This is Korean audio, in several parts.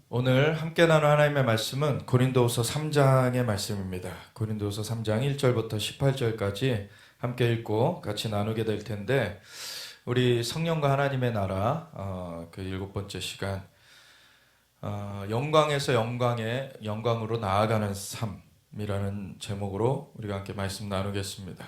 오늘 함께 나눌 하나님의 말씀은 고린도후서 3장의 말씀입니다. 고린도후서 3장 1절부터 18절까지 함께 읽고 같이 나누게 될 텐데, 우리 성령과 하나님의 나라 그 7번째 시간, 영광에서 영광으로 나아가는 삶이라는 제목으로 우리가 함께 말씀 나누겠습니다.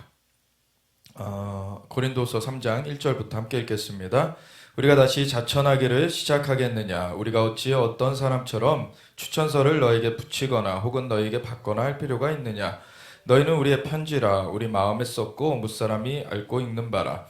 고린도서 3장 1절부터 함께 읽겠습니다. 우리가 다시 자천하기를 시작하겠느냐? 우리가 어찌 어떤 사람처럼 추천서를 너에게 붙이거나 혹은 너에게 받거나 할 필요가 있느냐? 너희는 우리의 편지라. 우리 마음에 썼고 무사람이 읽고 읽는 바라.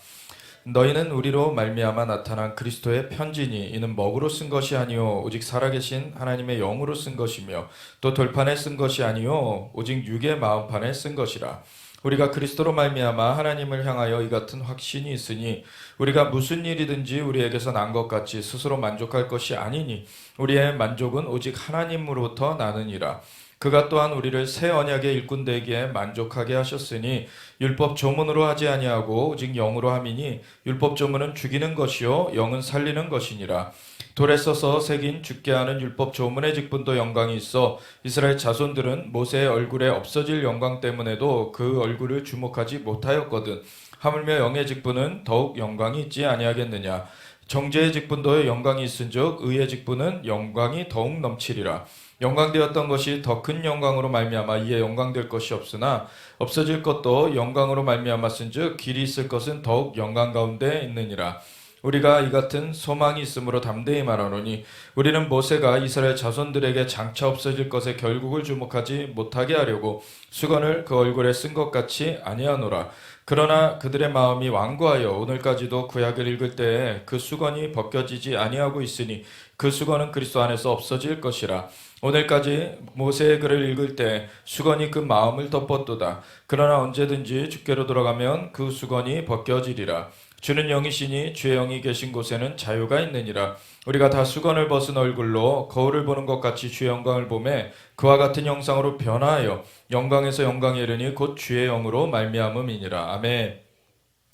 너희는 우리로 말미암아 나타난 그리스도의 편지니 이는 먹으로 쓴 것이 아니요 오직 살아계신 하나님의 영으로 쓴 것이며 또 돌판에 쓴 것이 아니요 오직 육의 마음판에 쓴 것이라. 우리가 그리스도로 말미암아 하나님을 향하여 이 같은 확신이 있으니 우리가 무슨 일이든지 우리에게서 난 것 같이 스스로 만족할 것이 아니니 우리의 만족은 오직 하나님으로부터 나느니라. 그가 또한 우리를 새 언약의 일꾼 되기에 만족하게 하셨으니 율법 조문으로 하지 아니하고 오직 영으로 함이니 율법 조문은 죽이는 것이요 영은 살리는 것이니라. 돌에 써서 새긴 죽게 하는 율법 조문의 직분도 영광이 있어 이스라엘 자손들은 모세의 얼굴에 없어질 영광 때문에도 그 얼굴을 주목하지 못하였거든. 하물며 영의 직분은 더욱 영광이 있지 아니하겠느냐. 정죄의 직분도 영광이 있은즉 의의 직분은 영광이 더욱 넘치리라. 영광되었던 것이 더 큰 영광으로 말미암아 이에 영광될 것이 없으나 없어질 것도 영광으로 말미암았은즉 길이 있을 것은 더욱 영광 가운데 있느니라. 우리가 이 같은 소망이 있으므로 담대히 말하노니 우리는 모세가 이스라엘 자손들에게 장차 없어질 것에 결국을 주목하지 못하게 하려고 수건을 그 얼굴에 쓴 것 같이 아니하노라. 그러나 그들의 마음이 완고하여 오늘까지도 구약을 읽을 때에 그 수건이 벗겨지지 아니하고 있으니 그 수건은 그리스도 안에서 없어질 것이라. 오늘까지 모세의 글을 읽을 때 수건이 그 마음을 덮었도다. 그러나 언제든지 주께로 돌아가면 그 수건이 벗겨지리라. 주는 영이시니 주의 영이 계신 곳에는 자유가 있느니라. 우리가 다 수건을 벗은 얼굴로 거울을 보는 것 같이 주의 영광을 보매 그와 같은 형상으로 변화하여 영광에서 영광에 이르니 곧 주의 영으로 말미암음이니라. 아멘.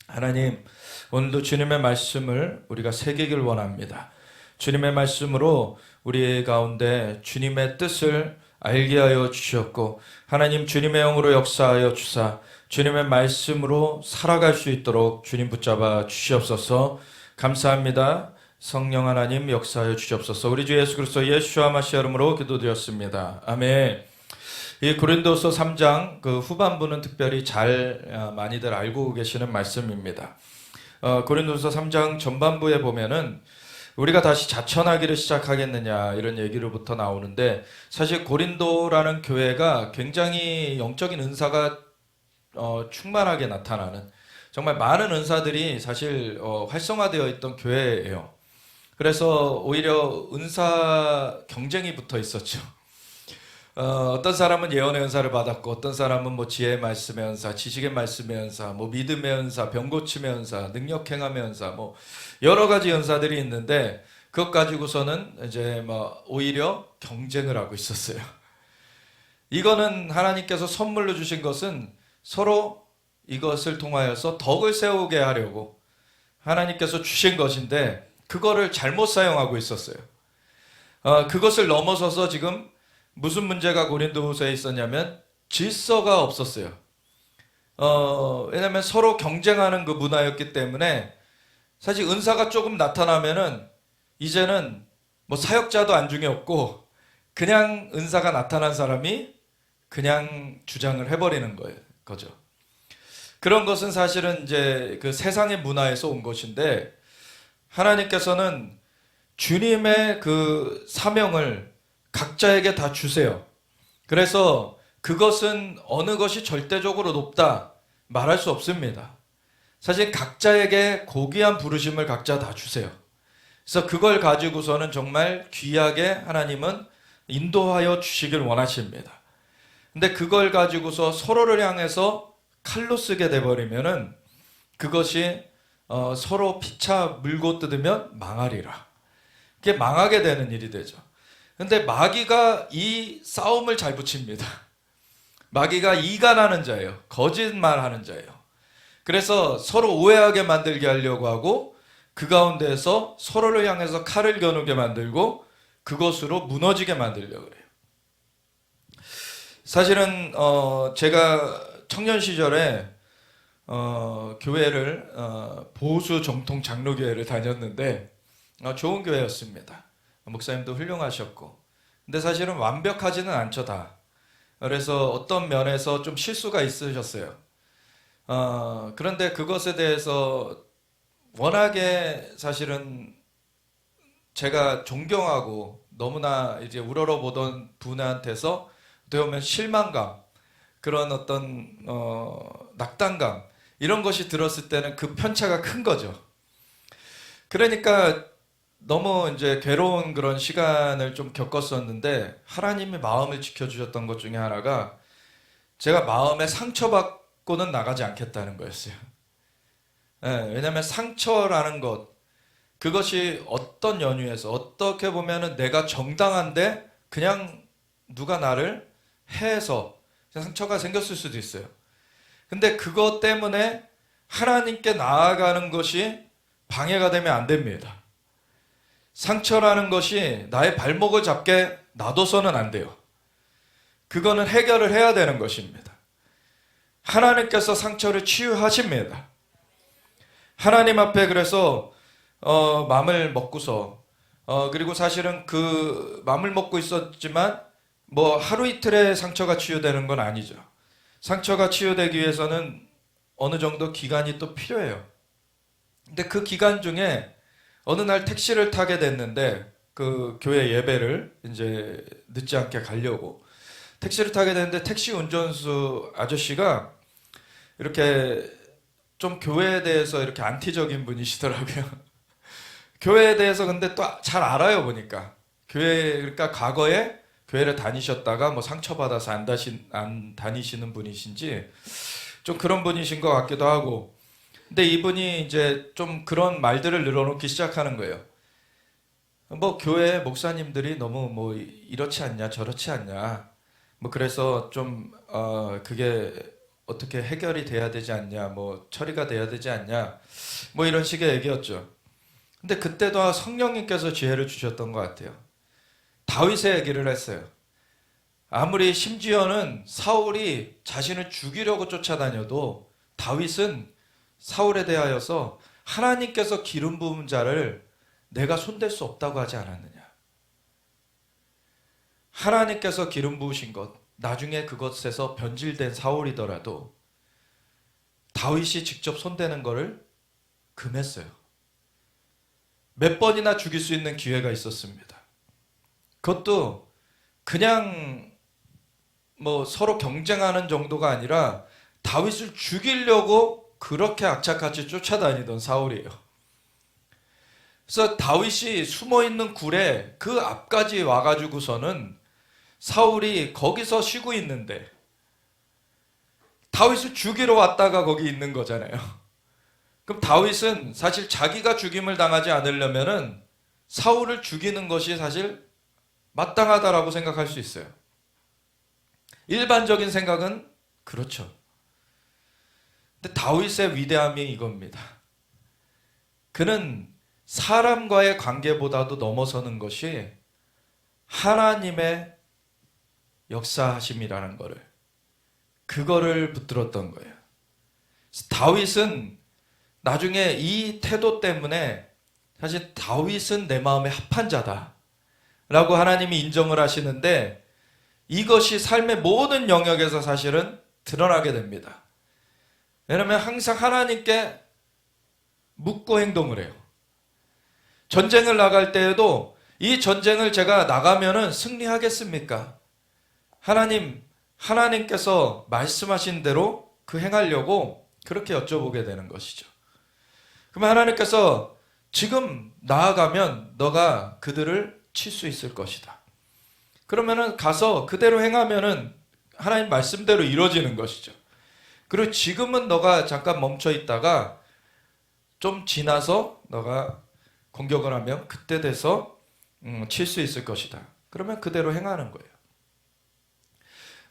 하나님, 오늘도 주님의 말씀을 우리가 새기길 원합니다. 주님의 말씀으로 우리 가운데 주님의 뜻을 알게 하여 주셨고 하나님 주님의 영으로 역사하여 주사 주님의 말씀으로 살아갈 수 있도록 주님 붙잡아 주시옵소서. 감사합니다. 성령 하나님 역사하여 주시옵소서. 우리 주 예수 그리스도 예수와 마시아 이름으로 기도드렸습니다. 아멘. 이 고린도서 3장 그 후반부는 특별히 많이들 알고 계시는 말씀입니다. 고린도서 3장 전반부에 보면은 우리가 다시 자천하기를 시작하겠느냐 이런 얘기로부터 나오는데, 사실 고린도라는 교회가 굉장히 영적인 은사가 충만하게 나타나는, 정말 많은 은사들이 사실 활성화되어 있던 교회예요. 그래서 오히려 은사 경쟁이 붙어 있었죠. 어떤 사람은 예언의 은사를 받았고 어떤 사람은 뭐 지혜의 말씀의 은사, 지식의 말씀의 은사, 뭐 믿음의 은사, 병 고침의 은사, 능력 행함의 은사, 뭐 여러 가지 은사들이 있는데 그것 가지고서는 이제 뭐 오히려 경쟁을 하고 있었어요. 이거는 하나님께서 선물로 주신 것은 서로 이것을 통하여서 덕을 세우게 하려고 하나님께서 주신 것인데 그거를 잘못 사용하고 있었어요. 그것을 넘어서서 지금 무슨 문제가 고린도후서에 있었냐면 질서가 없었어요. 왜냐하면 서로 경쟁하는 그 문화였기 때문에 사실 은사가 조금 나타나면은 이제는 뭐 사역자도 안중에 없고 그냥 은사가 나타난 사람이 그냥 주장을 해버리는 거죠. 그런 것은 사실은 이제 그 세상의 문화에서 온 것인데 하나님께서는 주님의 그 사명을 각자에게 다 주세요. 그래서 그것은 어느 것이 절대적으로 높다 말할 수 없습니다. 사실 각자에게 고귀한 부르심을 각자 다 주세요. 그래서 그걸 가지고서는 정말 귀하게 하나님은 인도하여 주시길 원하십니다. 근데 그걸 가지고서 서로를 향해서 칼로 쓰게 돼버리면은 그것이 서로 피차 물고 뜯으면 망하리라. 그게 망하게 되는 일이 되죠. 근데 마귀가 이 싸움을 잘 붙입니다. 마귀가 이간하는 자예요. 거짓말하는 자예요. 그래서 서로 오해하게 만들게 하려고 하고 그 가운데에서 서로를 향해서 칼을 겨누게 만들고 그것으로 무너지게 만들려고 그래요. 사실은 제가 청년 시절에 교회를 보수 정통 장로교회를 다녔는데 좋은 교회였습니다. 목사님도 훌륭하셨고, 근데 사실은 완벽하지는 않죠 다. 그래서 어떤 면에서 좀 실수가 있으셨어요. 그런데 그것에 대해서 워낙에 사실은 제가 존경하고 너무나 이제 우러러보던 분한테서 어떻게 보면 실망감, 그런 어떤 낙담감, 이런 것이 들었을 때는 그 편차가 큰 거죠. 그러니까 너무 이제 괴로운 그런 시간을 좀 겪었었는데, 하나님이 마음을 지켜주셨던 것 중에 하나가 제가 마음에 상처받고는 나가지 않겠다는 거였어요. 왜냐하면 상처라는 것, 그것이 어떤 연유에서 어떻게 보면은 내가 정당한데 그냥 누가 나를 해서 상처가 생겼을 수도 있어요. 근데 그것 때문에 하나님께 나아가는 것이 방해가 되면 안 됩니다. 상처라는 것이 나의 발목을 잡게 놔둬서는 안 돼요. 그거는 해결을 해야 되는 것입니다. 하나님께서 상처를 치유하십니다. 하나님 앞에 그래서 마음을 먹고서 그리고 사실은 그 마음을 먹고 있었지만 뭐 하루 이틀에 상처가 치유되는 건 아니죠. 상처가 치유되기 위해서는 어느 정도 기간이 또 필요해요. 근데 그 기간 중에 어느 날 택시를 타게 됐는데, 그 교회 예배를 이제 늦지 않게 가려고 택시를 타게 됐는데, 택시 운전수 아저씨가 이렇게 좀 교회에 대해서 이렇게 안티적인 분이시더라고요. 교회에 대해서 근데 또 잘 알아요, 보니까. 그러니까 과거에 교회를 다니셨다가 뭐 상처받아서 안 다니시는 분이신지 좀 그런 분이신 것 같기도 하고. 근데 이분이 이제 좀 그런 말들을 늘어놓기 시작하는 거예요. 뭐 교회 목사님들이 너무 뭐 이렇지 않냐 저렇지 않냐, 뭐 그래서 좀 그게 어떻게 해결이 돼야 되지 않냐, 뭐 처리가 돼야 되지 않냐, 뭐 이런 식의 얘기였죠. 근데 그때도 성령님께서 지혜를 주셨던 것 같아요. 다윗의 얘기를 했어요. 아무리 심지어는 사울이 자신을 죽이려고 쫓아다녀도 다윗은 사울에 대하여서 하나님께서 기름 부은 자를 내가 손댈 수 없다고 하지 않았느냐. 하나님께서 기름 부으신 것, 나중에 그것에서 변질된 사울이더라도 다윗이 직접 손대는 것을 금했어요. 몇 번이나 죽일 수 있는 기회가 있었습니다. 그것도 그냥 뭐 서로 경쟁하는 정도가 아니라 다윗을 죽이려고 그렇게 악착같이 쫓아다니던 사울이에요. 그래서 다윗이 숨어있는 굴에 그 앞까지 와가지고서는 사울이 거기서 쉬고 있는데 다윗을 죽이러 왔다가 거기 있는 거잖아요. 그럼 다윗은 사실 자기가 죽임을 당하지 않으려면은 사울을 죽이는 것이 사실 마땅하다라고 생각할 수 있어요. 일반적인 생각은 그렇죠. 근데 다윗의 위대함이 이겁니다. 그는 사람과의 관계보다도 넘어서는 것이 하나님의 역사하심이라는 거를, 그거를 붙들었던 거예요. 다윗은 나중에 이 태도 때문에 사실 다윗은 내 마음에 합한 자다 라고 하나님이 인정을 하시는데, 이것이 삶의 모든 영역에서 사실은 드러나게 됩니다. 왜냐하면 항상 하나님께 묻고 행동을 해요. 전쟁을 나갈 때에도 이 전쟁을 제가 나가면은 승리하겠습니까? 하나님께서 말씀하신 대로 그 행하려고 그렇게 여쭤보게 되는 것이죠. 그러면 하나님께서 지금 나아가면 너가 그들을 칠 수 있을 것이다. 그러면은 가서 그대로 행하면은 하나님 말씀대로 이루어지는 것이죠. 그리고 지금은 너가 잠깐 멈춰 있다가 좀 지나서 너가 공격을 하면 그때 돼서 칠 수 있을 것이다. 그러면 그대로 행하는 거예요.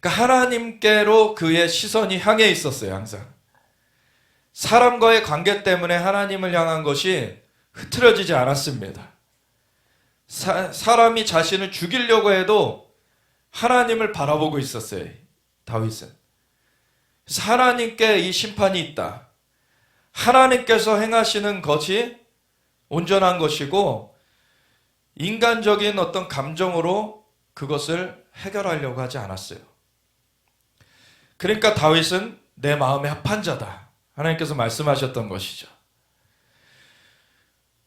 그러니까 하나님께로 그의 시선이 향해 있었어요. 항상 사람과의 관계 때문에 하나님을 향한 것이 흐트러지지 않았습니다. 사람이 자신을 죽이려고 해도 하나님을 바라보고 있었어요. 다윗은. 하나님께 이 심판이 있다. 하나님께서 행하시는 것이 온전한 것이고 인간적인 어떤 감정으로 그것을 해결하려고 하지 않았어요. 그러니까 다윗은 내 마음에 합한 자다. 하나님께서 말씀하셨던 것이죠.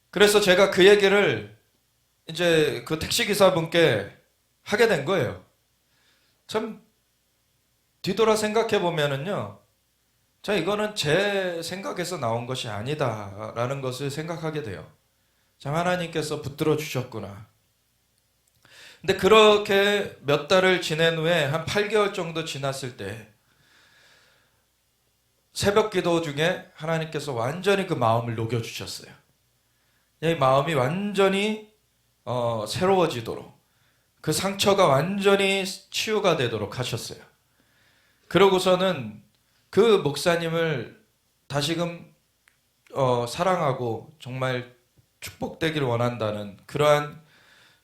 그래서 제가 그 얘기를 이제 그 택시기사분께 하게 된 거예요. 참 뒤돌아 생각해 보면은요, 자, 이거는 제 생각에서 나온 것이 아니다라는 것을 생각하게 돼요. 참 하나님께서 붙들어 주셨구나. 근데 그렇게 몇 달을 지낸 후에 한 8개월 정도 지났을 때 새벽 기도 중에 하나님께서 완전히 그 마음을 녹여주셨어요. 이 마음이 완전히 새로워지도록, 그 상처가 완전히 치유가 되도록 하셨어요. 그러고서는 그 목사님을 다시금 사랑하고 정말 축복되기를 원한다는 그러한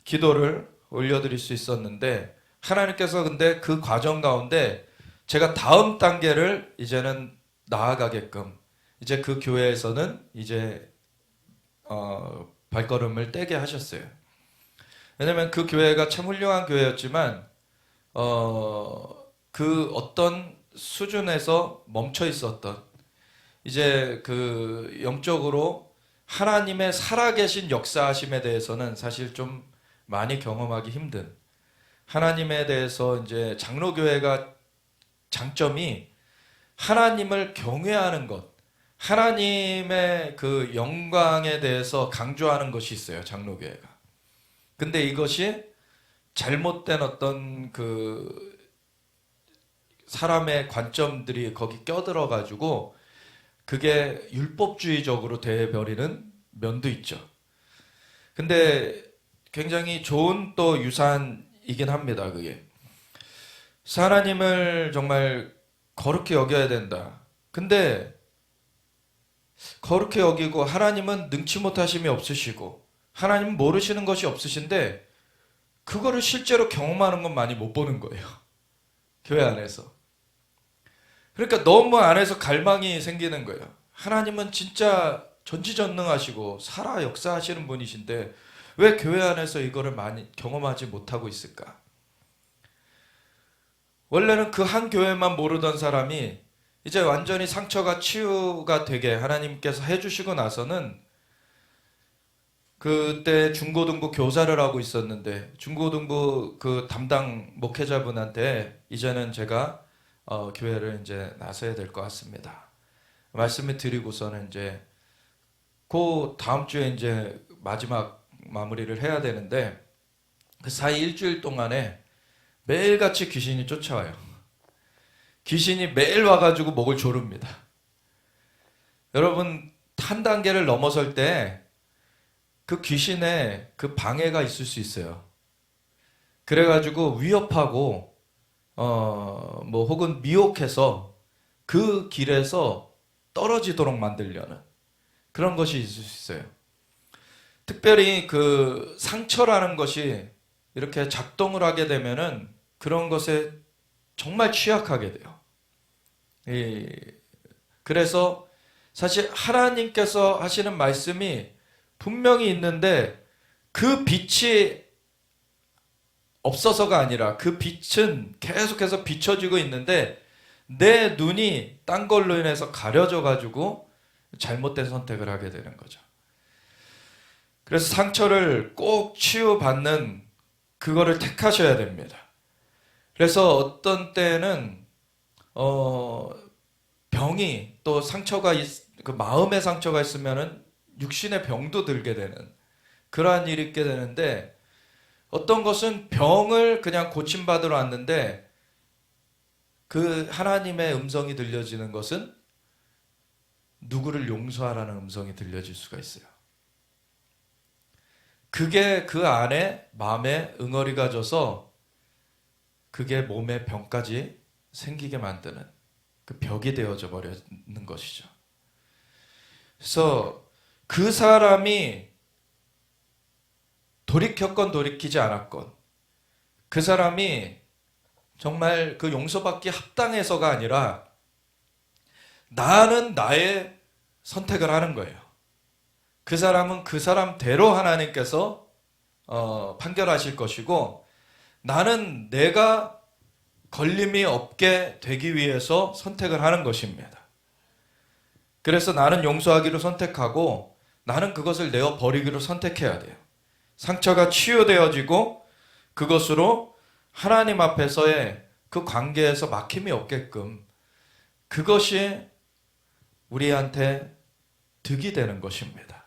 기도를 올려드릴 수 있었는데, 하나님께서 근데 그 과정 가운데 제가 다음 단계를 이제는 나아가게끔, 이제 그 교회에서는 이제 발걸음을 떼게 하셨어요. 왜냐면 그 교회가 참 훌륭한 교회였지만 그 어떤 수준에서 멈춰 있었던, 이제 그 영적으로 하나님의 살아계신 역사하심에 대해서는 사실 좀 많이 경험하기 힘든, 하나님에 대해서 이제 장로교회가 장점이 하나님을 경외하는 것, 하나님의 그 영광에 대해서 강조하는 것이 있어요, 장로교회가. 근데 이것이 잘못된 어떤 그 사람의 관점들이 거기 껴들어가지고 그게 율법주의적으로 돼버리는 면도 있죠. 근데 굉장히 좋은 또 유산이긴 합니다, 그게. 하나님을 정말 거룩히 여겨야 된다. 근데 거룩히 여기고 하나님은 능치 못하심이 없으시고 하나님은 모르시는 것이 없으신데 그거를 실제로 경험하는 건 많이 못 보는 거예요. 교회 안에서. 그러니까 너무 안에서 갈망이 생기는 거예요. 하나님은 진짜 전지전능하시고 살아 역사하시는 분이신데 왜 교회 안에서 이거를 많이 경험하지 못하고 있을까? 원래는 그 한 교회만 모르던 사람이 이제 완전히 상처가 치유가 되게 하나님께서 해주시고 나서는, 그때 중고등부 교사를 하고 있었는데 중고등부 그 담당 목회자분한테 이제는 제가 교회를 이제 나서야 될 것 같습니다. 말씀을 드리고서는 이제 그 다음 주에 이제 마지막 마무리를 해야 되는데 그 사이 일주일 동안에 매일같이 귀신이 쫓아와요. 귀신이 매일 와가지고 목을 조릅니다. 여러분, 한 단계를 넘어설 때 그 귀신의 그 방해가 있을 수 있어요. 그래가지고 위협하고 뭐 혹은 미혹해서 그 길에서 떨어지도록 만들려는 그런 것이 있을 수 있어요. 특별히 그 상처라는 것이 이렇게 작동을 하게 되면은 그런 것에 정말 취약하게 돼요. 그래서 사실 하나님께서 하시는 말씀이 분명히 있는데 그 빛이 없어서가 아니라 그 빛은 계속해서 비춰지고 있는데 내 눈이 딴 걸로 인해서 가려져 가지고 잘못된 선택을 하게 되는 거죠. 그래서 상처를 꼭 치유받는 그거를 택하셔야 됩니다. 그래서 어떤 때는 병이 또 상처가 그 마음의 상처가 있으면은 육신의 병도 들게 되는 그러한 일이 있게 되는데, 어떤 것은 병을 그냥 고침받으러 왔는데 그 하나님의 음성이 들려지는 것은 누구를 용서하라는 음성이 들려질 수가 있어요. 그게 그 안에 마음에 응어리가 져서 그게 몸에 병까지 생기게 만드는 그 벽이 되어져 버리는 것이죠. 그래서 그 사람이 돌이켰건 돌이키지 않았건 그 사람이 정말 그 용서받기 합당해서가 아니라 나는 나의 선택을 하는 거예요. 그 사람은 그 사람대로 하나님께서 판결하실 것이고, 나는 내가 걸림이 없게 되기 위해서 선택을 하는 것입니다. 그래서 나는 용서하기로 선택하고 나는 그것을 내어 버리기로 선택해야 돼요. 상처가 치유되어지고 그것으로 하나님 앞에서의 그 관계에서 막힘이 없게끔, 그것이 우리한테 득이 되는 것입니다.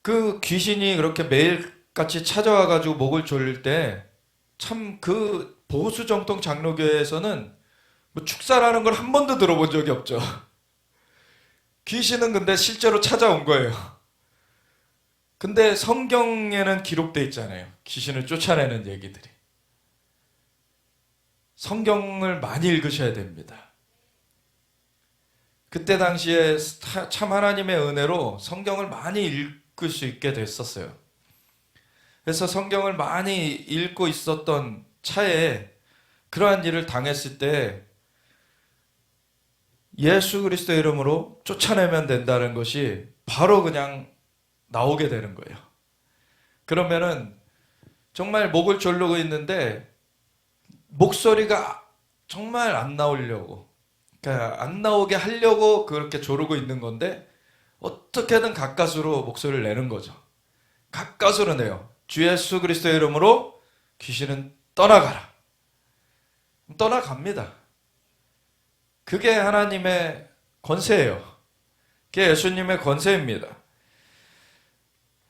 그 귀신이 그렇게 매일같이 찾아와가지고 목을 졸릴 때 참 그 보수 정통 장로교회에서는 뭐 축사라는 걸 한 번도 들어본 적이 없죠. 귀신은 근데 실제로 찾아온 거예요. 근데 성경에는 기록되어 있잖아요. 귀신을 쫓아내는 얘기들이. 성경을 많이 읽으셔야 됩니다. 그때 당시에 참 하나님의 은혜로 성경을 많이 읽을 수 있게 됐었어요. 그래서 성경을 많이 읽고 있었던 차에 그러한 일을 당했을 때 예수 그리스도의 이름으로 쫓아내면 된다는 것이 바로 그냥 나오게 되는 거예요. 그러면은 정말 목을 졸르고 있는데 목소리가 정말 안 나오려고, 그러니까 안 나오게 하려고 그렇게 조르고 있는 건데 어떻게든 가까스로 목소리를 내는 거죠. 가까스로 내요. 주 예수 그리스도의 이름으로 귀신은 떠나가라. 떠나갑니다. 그게 하나님의 권세예요. 그게 예수님의 권세입니다.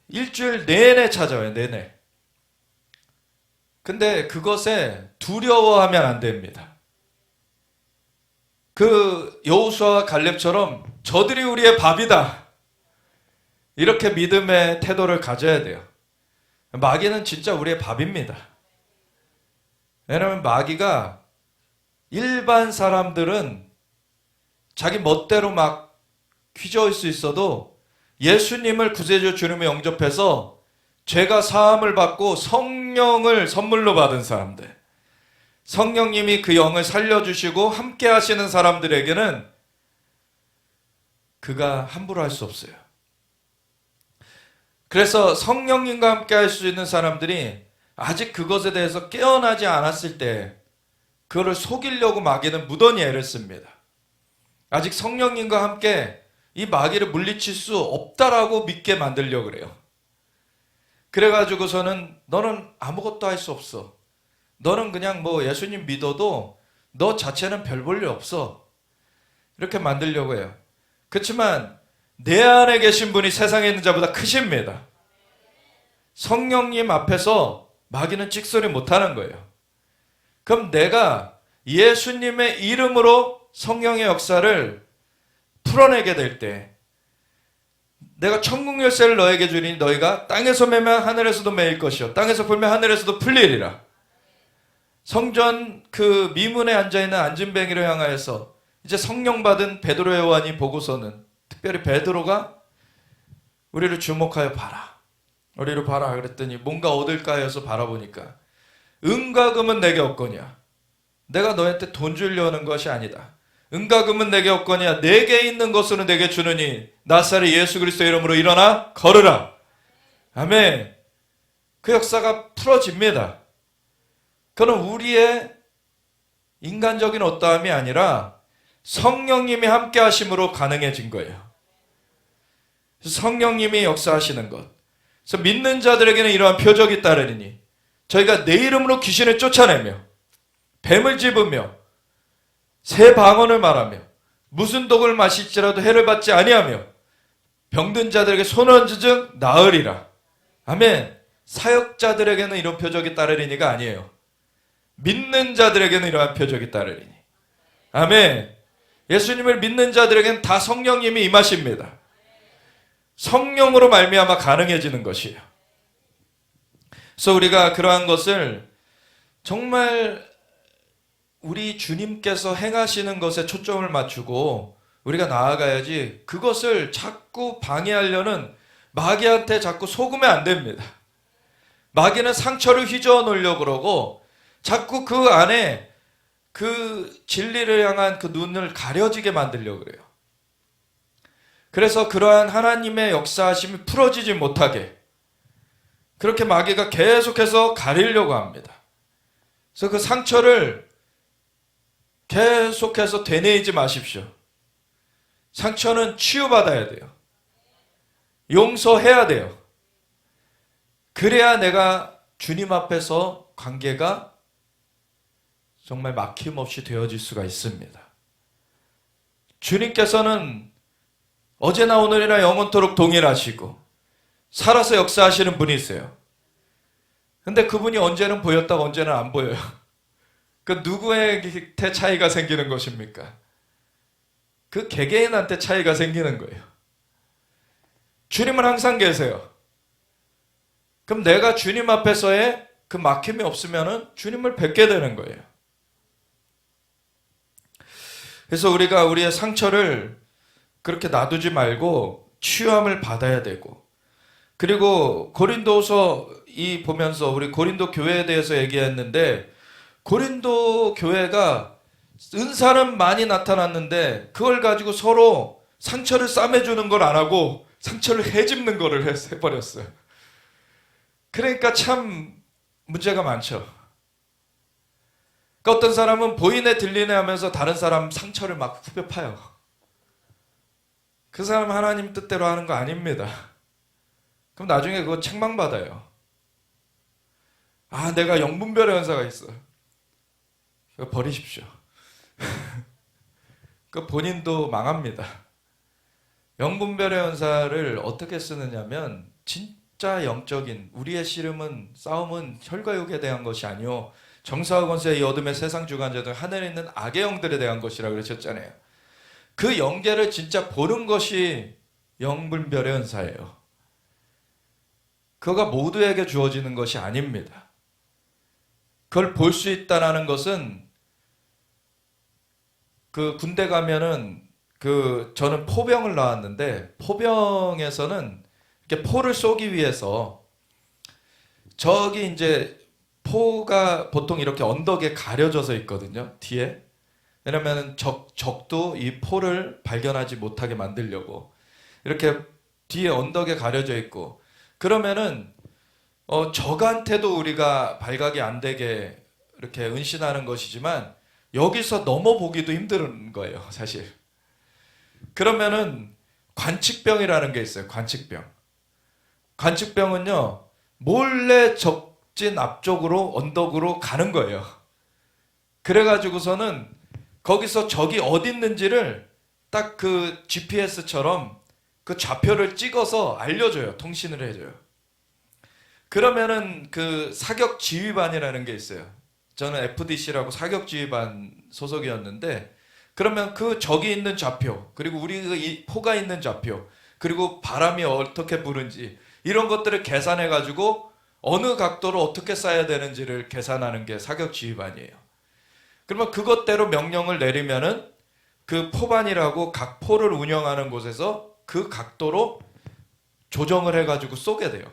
일주일 내내 찾아와요. 내내. 근데 그것에 두려워하면 안 됩니다. 그 여호수아와 갈렙처럼 저들이 우리의 밥이다, 이렇게 믿음의 태도를 가져야 돼요. 마귀는 진짜 우리의 밥입니다. 왜냐하면 마귀가, 일반 사람들은 자기 멋대로 막 휘저을 수 있어도 예수님을 구세주 주님을 영접해서 죄가 사함을 받고 성령을 선물로 받은 사람들, 성령님이 그 영을 살려주시고 함께 하시는 사람들에게는 그가 함부로 할 수 없어요. 그래서 성령님과 함께 할 수 있는 사람들이 아직 그것에 대해서 깨어나지 않았을 때 그거를 속이려고 마귀는 무던히 애를 씁니다. 아직 성령님과 함께 이 마귀를 물리칠 수 없다라고 믿게 만들려고 그래요. 그래가지고서는 너는 아무것도 할 수 없어. 너는 그냥 뭐 예수님 믿어도 너 자체는 별 볼 일 없어. 이렇게 만들려고 해요. 그렇지만 내 안에 계신 분이 세상에 있는 자보다 크십니다. 성령님 앞에서 마귀는 찍소리 못하는 거예요. 그럼 내가 예수님의 이름으로 성령의 역사를 풀어내게 될 때, 내가 천국 열쇠를 너에게 주니 너희가 땅에서 매면 하늘에서도 매일 것이요 땅에서 풀면 하늘에서도 풀리리라. 성전 그 미문에 앉아있는 안진뱅이를 향하여서 이제 성령 받은 베드로 요한이 보고서는, 특별히 베드로가 우리를 주목하여 봐라, 우리를 봐라 그랬더니 뭔가 얻을까 해서 바라보니까 은과 금은 내게 없거니와, 내가 너한테 돈 주려는 것이 아니다. 은과 금은 내게 없거니와 내게 있는 것으로 내게 주느니 나사렛 예수 그리스도의 이름으로 일어나 걸으라. 아멘. 그 역사가 풀어집니다. 그건 우리의 인간적인 어떠함이 아니라 성령님이 함께 하심으로 가능해진 거예요. 성령님이 역사하시는 것. 그래서 믿는 자들에게는 이러한 표적이 따르리니 저희가 내 이름으로 귀신을 쫓아내며 뱀을 집으며 새 방언을 말하며 무슨 독을 마실지라도 해를 받지 아니하며 병든 자들에게 손 얹은 즉 나으리라. 아멘. 사역자들에게는 이런 표적이 따르리니가 아니에요. 믿는 자들에게는 이러한 표적이 따르리니. 아멘. 예수님을 믿는 자들에게는 다 성령님이 임하십니다. 성령으로 말미암아 가능해지는 것이에요. 그래서 우리가 그러한 것을 정말 우리 주님께서 행하시는 것에 초점을 맞추고 우리가 나아가야지, 그것을 자꾸 방해하려는 마귀한테 자꾸 속으면 안 됩니다. 마귀는 상처를 휘저어 놓으려고 그러고 자꾸 그 안에 그 진리를 향한 그 눈을 가려지게 만들려고 그래요. 그래서 그러한 하나님의 역사하심이 풀어지지 못하게 그렇게 마귀가 계속해서 가리려고 합니다. 그래서 그 상처를 계속해서 되뇌이지 마십시오. 상처는 치유받아야 돼요. 용서해야 돼요. 그래야 내가 주님 앞에서 관계가 정말 막힘없이 되어질 수가 있습니다. 주님께서는 어제나 오늘이나 영원토록 동일하시고 살아서 역사하시는 분이세요. 근데 그분이 언제는 보였다가 언제는 안 보여요. 그 누구한테 차이가 생기는 것입니까? 그 개개인한테 차이가 생기는 거예요. 주님은 항상 계세요. 그럼 내가 주님 앞에서의 그 막힘이 없으면은 주님을 뵙게 되는 거예요. 그래서 우리가 우리의 상처를 그렇게 놔두지 말고 치유함을 받아야 되고, 그리고 고린도서 이 보면서 우리 고린도 교회에 대해서 얘기했는데, 고린도 교회가 은사는 많이 나타났는데 그걸 가지고 서로 상처를 싸매주는 걸 안 하고 상처를 헤집는 거를 해버렸어요. 그러니까 참 문제가 많죠. 그러니까 어떤 사람은 보이네 들리네 하면서 다른 사람 상처를 막 후벼 파요. 그 사람 하나님 뜻대로 하는 거 아닙니다. 그럼 나중에 그거 책망받아요. 아, 내가 영분별의 은사가 있어. 그거 버리십시오. 그 본인도 망합니다. 영분별의 은사를 어떻게 쓰느냐면 진짜 영적인 우리의 씨름은 싸움은 혈과 육에 대한 것이 아니요 정사와 권세 이 어둠의 세상 주관자들 하늘에 있는 악의 영들에 대한 것이라고 그러셨잖아요. 그 영계를 진짜 보는 것이 영분별의 은사예요. 그거가 모두에게 주어지는 것이 아닙니다. 그걸 볼 수 있다는 것은 그 군대 가면은 저는 포병을 나왔는데 포병에서는 이렇게 포를 쏘기 위해서 저기 이제 포가 보통 이렇게 언덕에 가려져서 있거든요. 뒤에. 왜냐면 적도 이 포를 발견하지 못하게 만들려고 이렇게 뒤에 언덕에 가려져 있고, 그러면은 적한테도 우리가 발각이 안 되게 이렇게 은신하는 것이지만 여기서 넘어보기도 힘든 거예요, 사실. 그러면은 관측병이라는 게 있어요. 관측병은요 몰래 적진 앞쪽으로 언덕으로 가는 거예요. 그래가지고서는 거기서 적이 어디 있는지를 딱 그 GPS처럼 그 좌표를 찍어서 알려줘요. 통신을 해줘요. 그러면은 그 사격 지휘반이라는 게 있어요. 저는 FDC라고 사격 지휘반 소속이었는데, 그러면 그 적이 있는 좌표, 그리고 우리 이 포가 있는 좌표, 그리고 바람이 어떻게 부는지 이런 것들을 계산해 가지고 어느 각도로 어떻게 쏴야 되는지를 계산하는 게 사격 지휘반이에요. 그러면 그것대로 명령을 내리면은 그 포반이라고 각 포를 운영하는 곳에서 그 각도로 조정을 해가지고 쏘게 돼요.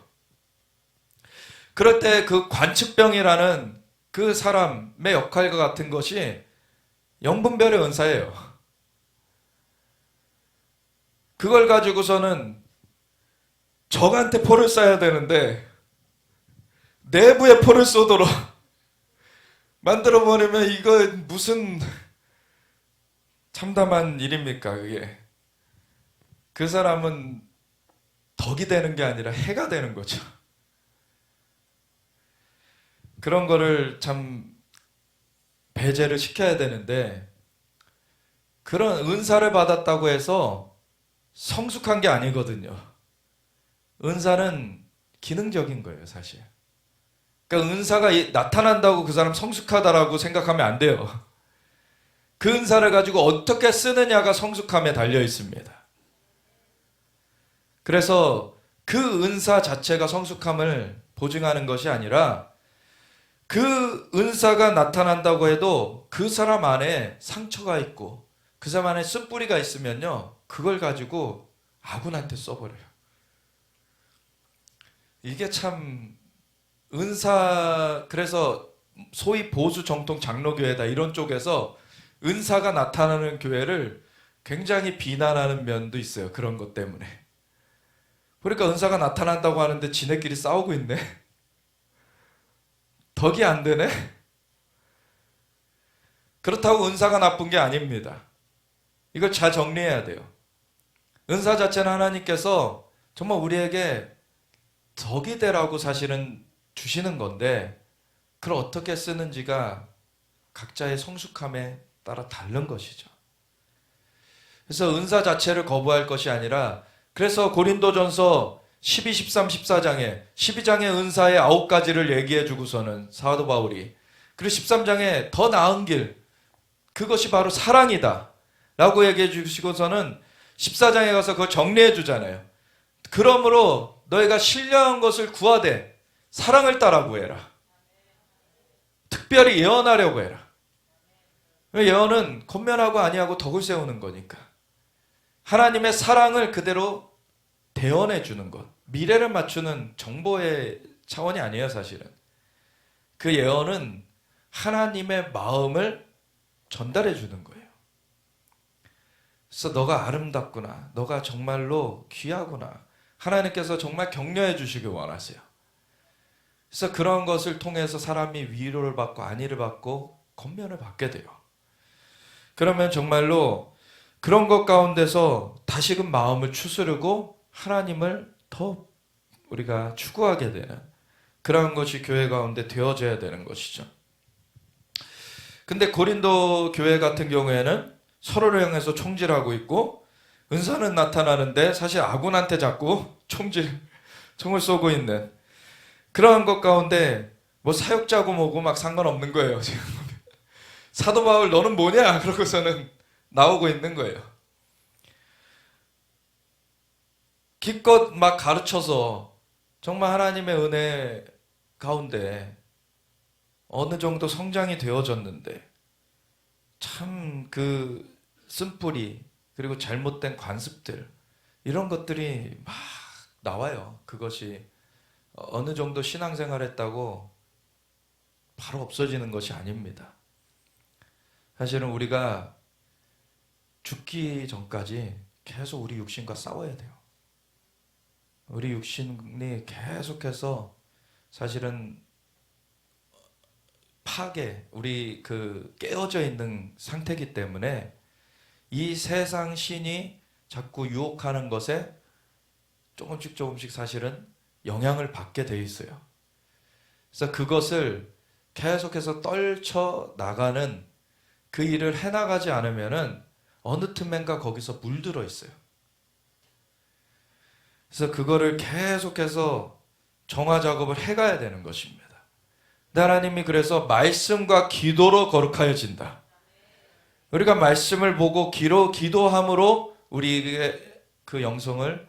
그럴 때 그 관측병이라는 그 사람의 역할과 같은 것이 영분별의 은사예요. 그걸 가지고서는 적한테 포를 쏴야 되는데 내부에 포를 쏘도록 만들어버리면 이거 무슨 참담한 일입니까, 그게. 그 사람은 덕이 되는 게 아니라 해가 되는 거죠. 그런 거를 참 배제를 시켜야 되는데, 그런 은사를 받았다고 해서 성숙한 게 아니거든요. 은사는 기능적인 거예요, 사실. 그러니까 은사가 나타난다고 그 사람 성숙하다라고 생각하면 안 돼요. 그 은사를 가지고 어떻게 쓰느냐가 성숙함에 달려 있습니다. 그래서 그 은사 자체가 성숙함을 보증하는 것이 아니라, 그 은사가 나타난다고 해도 그 사람 안에 상처가 있고 그 사람 안에 쓴뿌리가 있으면요 그걸 가지고 아군한테 써버려요. 이게 참 은사, 그래서 소위 보수 정통 장로교회다 이런 쪽에서 은사가 나타나는 교회를 굉장히 비난하는 면도 있어요. 그런 것 때문에. 그러니까 은사가 나타난다고 하는데 지네끼리 싸우고 있네. 덕이 안 되네. 그렇다고 은사가 나쁜 게 아닙니다. 이걸 잘 정리해야 돼요. 은사 자체는 하나님께서 정말 우리에게 덕이 되라고 사실은 주시는 건데, 그걸 어떻게 쓰는지가 각자의 성숙함에 따라 다른 것이죠. 그래서 은사 자체를 거부할 것이 아니라, 그래서 고린도전서 12, 13, 14장에 12장의 은사의 9가지를 얘기해 주고서는 사도 바울이, 그리고 13장에 더 나은 길, 그것이 바로 사랑이다 라고 얘기해 주시고서는 14장에 가서 그걸 정리해 주잖아요. 그러므로 너희가 신령한 것을 구하되 사랑을 따라 구해라. 특별히 예언하려고 해라. 예언은 권면하고 아니하고 덕을 세우는 거니까. 하나님의 사랑을 그대로 대언해 주는 것. 미래를 맞추는 정보의 차원이 아니에요, 사실은. 그 예언은 하나님의 마음을 전달해 주는 거예요. 그래서 너가 아름답구나. 너가 정말로 귀하구나. 하나님께서 정말 격려해 주시길 원하세요. 그래서 그런 것을 통해서 사람이 위로를 받고 안위를 받고 권면을 받게 돼요. 그러면 정말로 그런 것 가운데서 다시금 마음을 추스르고 하나님을 더 우리가 추구하게 되는 그런 것이 교회 가운데 되어져야 되는 것이죠. 근데 고린도 교회 같은 경우에는 서로를 향해서 총질하고 있고 은사는 나타나는데 사실 아군한테 자꾸 총을 쏘고 있는 그러한 것 가운데 뭐 사역자고 뭐고 막 상관없는 거예요. 지금 사도 바울 너는 뭐냐? 그러고서는 나오고 있는 거예요. 기껏 막 가르쳐서 정말 하나님의 은혜 가운데 어느 정도 성장이 되어졌는데 참 그 쓴뿌리 그리고 잘못된 관습들 이런 것들이 막 나와요. 그것이 어느 정도 신앙생활 했다고 바로 없어지는 것이 아닙니다. 사실은 우리가 죽기 전까지 계속 우리 육신과 싸워야 돼요. 우리 육신이 계속해서 사실은 우리 깨어져 있는 상태이기 때문에 이 세상 신이 자꾸 유혹하는 것에 조금씩 사실은 영향을 받게 돼 있어요. 그래서 그것을 계속해서 떨쳐 나가는 그 일을 해나가지 않으면은 어느 틈엔가 거기서 물들어 있어요. 그래서 그거를 계속해서 정화 작업을 해가야 되는 것입니다. 하나님이 그래서 말씀과 기도로 거룩하여진다. 우리가 말씀을 보고 기도함으로 우리의 그 영성을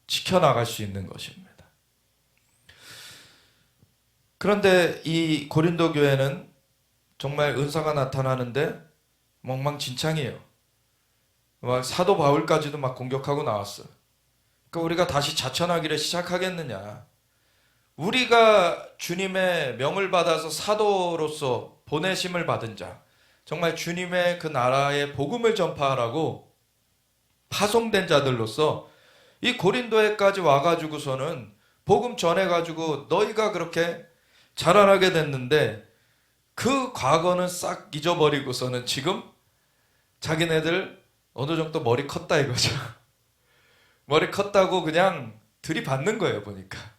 지켜나갈 수 있는 것입니다. 그런데 이 고린도 교회는 정말 은사가 나타나는데 엉망진창이에요. 막 사도 바울까지도 막 공격하고 나왔어요. 그러니까 우리가 다시 자천하기를 시작하겠느냐. 우리가 주님의 명을 받아서 사도로서 보내심을 받은 자, 정말 주님의 그 나라의 복음을 전파하라고 파송된 자들로서 이 고린도에까지 와가지고서는 복음 전해가지고 너희가 그렇게 자라나게 됐는데 그 과거는 싹 잊어버리고서는 지금 자기네들 어느 정도 머리 컸다 이거죠. 머리 컸다고 그냥 들이받는 거예요, 보니까.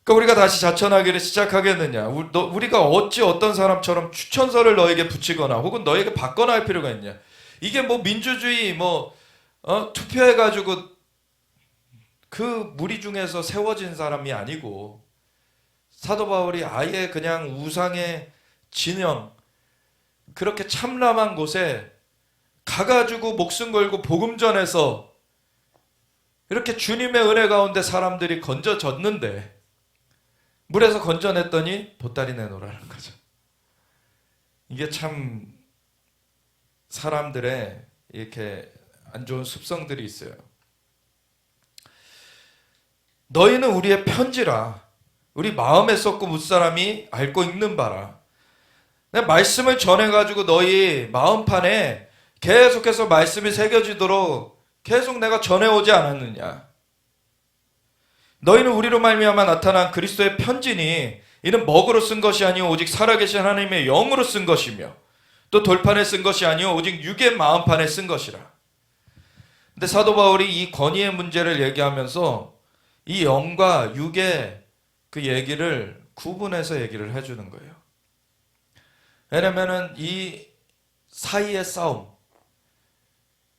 그러니까 우리가 다시 자천하기를 시작하겠느냐? 우리가 어찌 어떤 사람처럼 추천서를 너에게 붙이거나 혹은 너에게 받거나 할 필요가 있냐? 이게 뭐 민주주의 투표해가지고 그 무리 중에서 세워진 사람이 아니고 사도 바울이 아예 그냥 우상의 진영 그렇게 참람한 곳에 가가지고 목숨 걸고 복음 전해서 이렇게 주님의 은혜 가운데 사람들이 건져졌는데 물에서 건져냈더니 보따리 내놓으라는 거죠. 이게 참 사람들의 이렇게 안 좋은 습성들이 있어요. 너희는 우리의 편지라. 우리 마음에 썼고 무사람이 알고 읽는 바라. 내가 말씀을 전해가지고 너희 마음판에 계속해서 말씀이 새겨지도록 계속 내가 전해오지 않았느냐. 너희는 우리로 말미암아 나타난 그리스도의 편지니 이는 먹으로 쓴 것이 아니오 오직 살아계신 하나님의 영으로 쓴 것이며 또 돌판에 쓴 것이 아니오 오직 육의 마음판에 쓴 것이라. 근데 사도 바울이 이 권위의 문제를 얘기하면서 이 영과 육의 그 얘기를 구분해서 얘기를 해주는 거예요. 왜냐면은 이 사이의 싸움,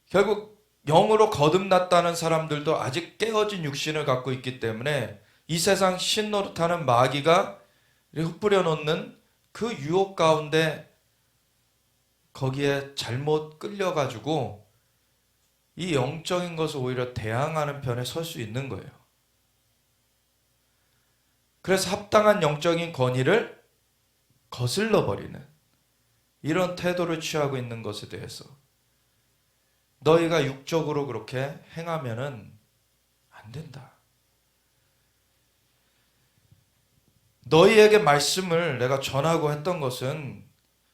결국 영으로 거듭났다는 사람들도 아직 깨어진 육신을 갖고 있기 때문에 이 세상 신노릇하는 마귀가 흩뿌려 놓는 그 유혹 가운데 거기에 잘못 끌려가지고 이 영적인 것을 오히려 대항하는 편에 설 수 있는 거예요. 그래서 합당한 영적인 권위를 거슬러 버리는 이런 태도를 취하고 있는 것에 대해서 너희가 육적으로 그렇게 행하면은 안 된다. 너희에게 말씀을 내가 전하고 했던 것은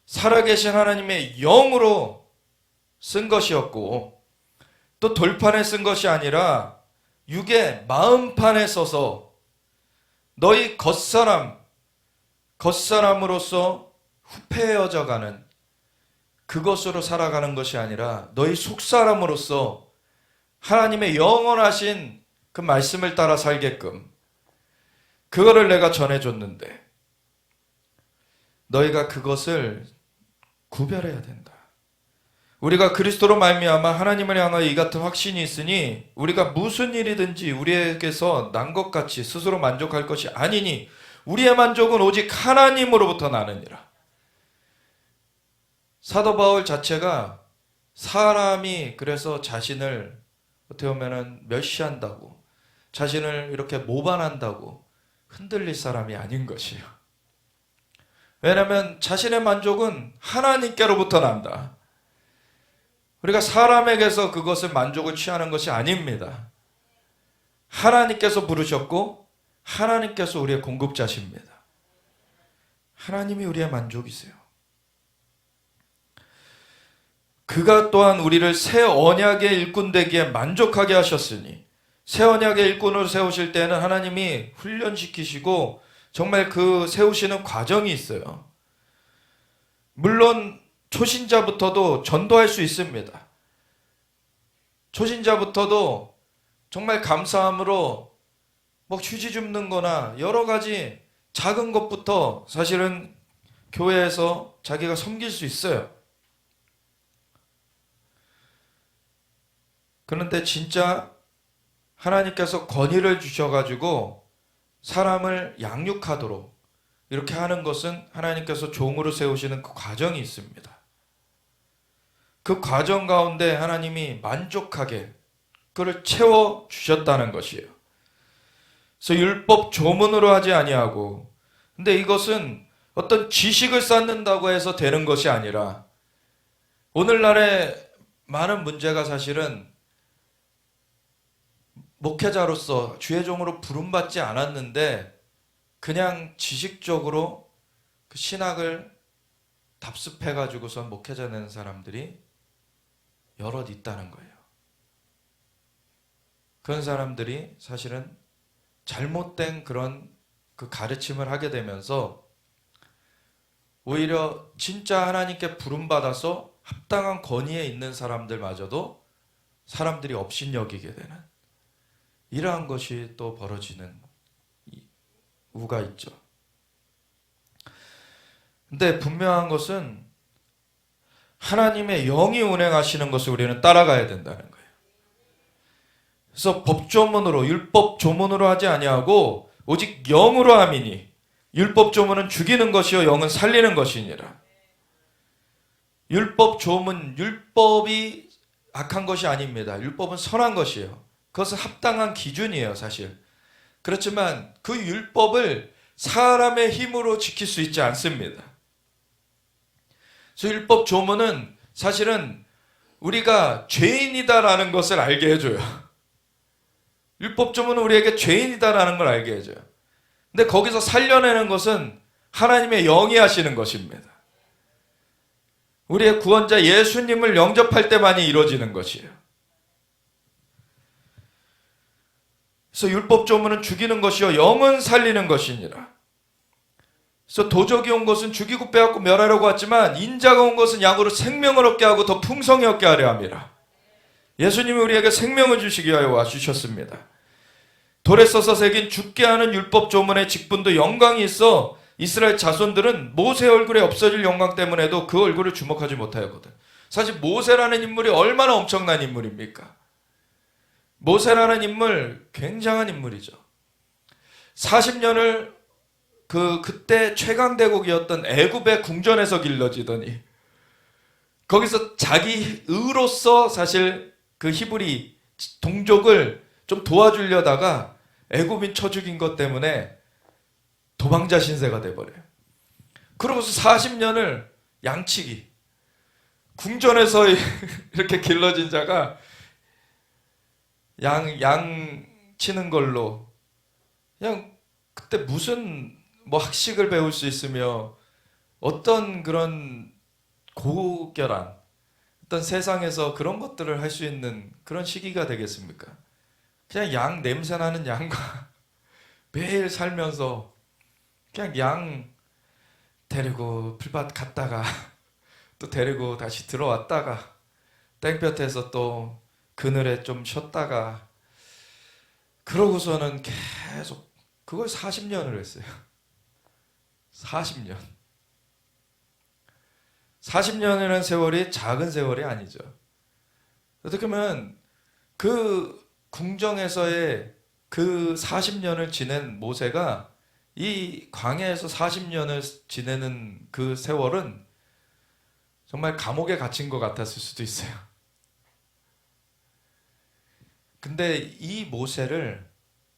살아계신 하나님의 영으로 쓴 것이었고 또 돌판에 쓴 것이 아니라 육의 마음판에 써서 너희 겉사람으로서 후패해져 가는 그것으로 살아가는 것이 아니라 너희 속사람으로서 하나님의 영원하신 그 말씀을 따라 살게끔 그거를 내가 전해줬는데 너희가 그것을 구별해야 된다. 우리가 그리스도로 말미암아 하나님을 향하여 이 같은 확신이 있으니 우리가 무슨 일이든지 우리에게서 난 것 같이 스스로 만족할 것이 아니니 우리의 만족은 오직 하나님으로부터 나느니라. 사도 바울 자체가 사람이 그래서 자신을 어떻게 보면 멸시한다고 자신을 이렇게 모반한다고 흔들릴 사람이 아닌 것이에요. 왜냐하면 자신의 만족은 하나님께로부터 난다. 우리가 사람에게서 그것을 만족을 취하는 것이 아닙니다. 하나님께서 부르셨고 하나님께서 우리의 공급자십니다. 하나님이 우리의 만족이세요. 그가 또한 우리를 새 언약의 일꾼 되기에 만족하게 하셨으니 새 언약의 일꾼으로 세우실 때는 하나님이 훈련시키시고 정말 그 세우시는 과정이 있어요. 물론 초신자부터도 전도할 수 있습니다. 초신자부터도 정말 감사함으로 뭐 휴지 줍는 거나 여러 가지 작은 것부터 사실은 교회에서 자기가 섬길 수 있어요. 그런데 진짜 하나님께서 권위를 주셔가지고 사람을 양육하도록 이렇게 하는 것은 하나님께서 종으로 세우시는 그 과정이 있습니다. 그 과정 가운데 하나님이 만족하게 그를 채워주셨다는 것이에요. 그래서 율법 조문으로 하지 아니하고 근데 이것은 어떤 지식을 쌓는다고 해서 되는 것이 아니라 오늘날의 많은 문제가 사실은 목회자로서 주의 종으로 부름받지 않았는데 그냥 지식적으로 그 신학을 답습해가지고선 목회자 되는 사람들이 여럿 있다는 거예요. 그런 사람들이 사실은 잘못된 그런 그 가르침을 하게 되면서 오히려 진짜 하나님께 부름받아서 합당한 권위에 있는 사람들마저도 사람들이 업신여기게 되는 이러한 것이 또 벌어지는 우가 있죠. 근데 분명한 것은 하나님의 영이 운행하시는 것을 우리는 따라가야 된다는 거예요. 그래서 법조문으로 율법 조문으로 하지 아니하고 오직 영으로 함이니 율법 조문은 죽이는 것이요 영은 살리는 것이니라. 율법 조문 율법이 악한 것이 아닙니다. 율법은 선한 것이에요. 그것은 합당한 기준이에요, 사실. 그렇지만 그 율법을 사람의 힘으로 지킬 수 있지 않습니다. 그래서 율법 조문은 사실은 우리가 죄인이다라는 것을 알게 해줘요. 율법조문은 우리에게 죄인이다라는 걸 알게 해줘요. 근데 거기서 살려내는 것은 하나님의 영이 하시는 것입니다. 우리의 구원자 예수님을 영접할 때만이 이루어지는 것이에요. 그래서 율법조문은 죽이는 것이요 영은 살리는 것이니라. 그래서 도적이 온 것은 죽이고 빼앗고 멸하려고 왔지만 인자가 온 것은 양으로 생명을 얻게 하고 더 풍성히 얻게 하려 함이라. 예수님이 우리에게 생명을 주시기 위하여 와주셨습니다. 돌에 써서 새긴 죽게 하는 율법조문의 직분도 영광이 있어 이스라엘 자손들은 모세 얼굴에 없어질 영광 때문에도 그 얼굴을 주목하지 못하였거든. 사실 모세라는 인물이 얼마나 엄청난 인물입니까? 모세라는 인물 굉장한 인물이죠. 40년을 그때 최강대국이었던 애굽의 궁전에서 길러지더니 거기서 자기 의로서 사실 그 히브리 동족을 좀 도와주려다가 애굽인 쳐 죽인 것 때문에 도망자 신세가 돼버려요. 그러고서 40년을 양치기, 궁전에서 이렇게 길러진 자가 양 치는 걸로 그냥 그때 무슨 뭐 학식을 배울 수 있으며 어떤 그런 고결한 어떤 세상에서 그런 것들을 할 수 있는 그런 시기가 되겠습니까? 그냥 양 냄새나는 양과 매일 살면서 그냥 양 데리고 풀밭 갔다가 또 데리고 다시 들어왔다가 땡볕에서 또 그늘에 좀 쉬었다가 그러고서는 계속 그걸 40년을 했어요. 40년. 40년이라는 세월이 작은 세월이 아니죠. 어떻게 보면 그 궁정에서의 그 40년을 지낸 모세가 이 광야에서 40년을 지내는 그 세월은 정말 감옥에 갇힌 것 같았을 수도 있어요. 근데 이 모세를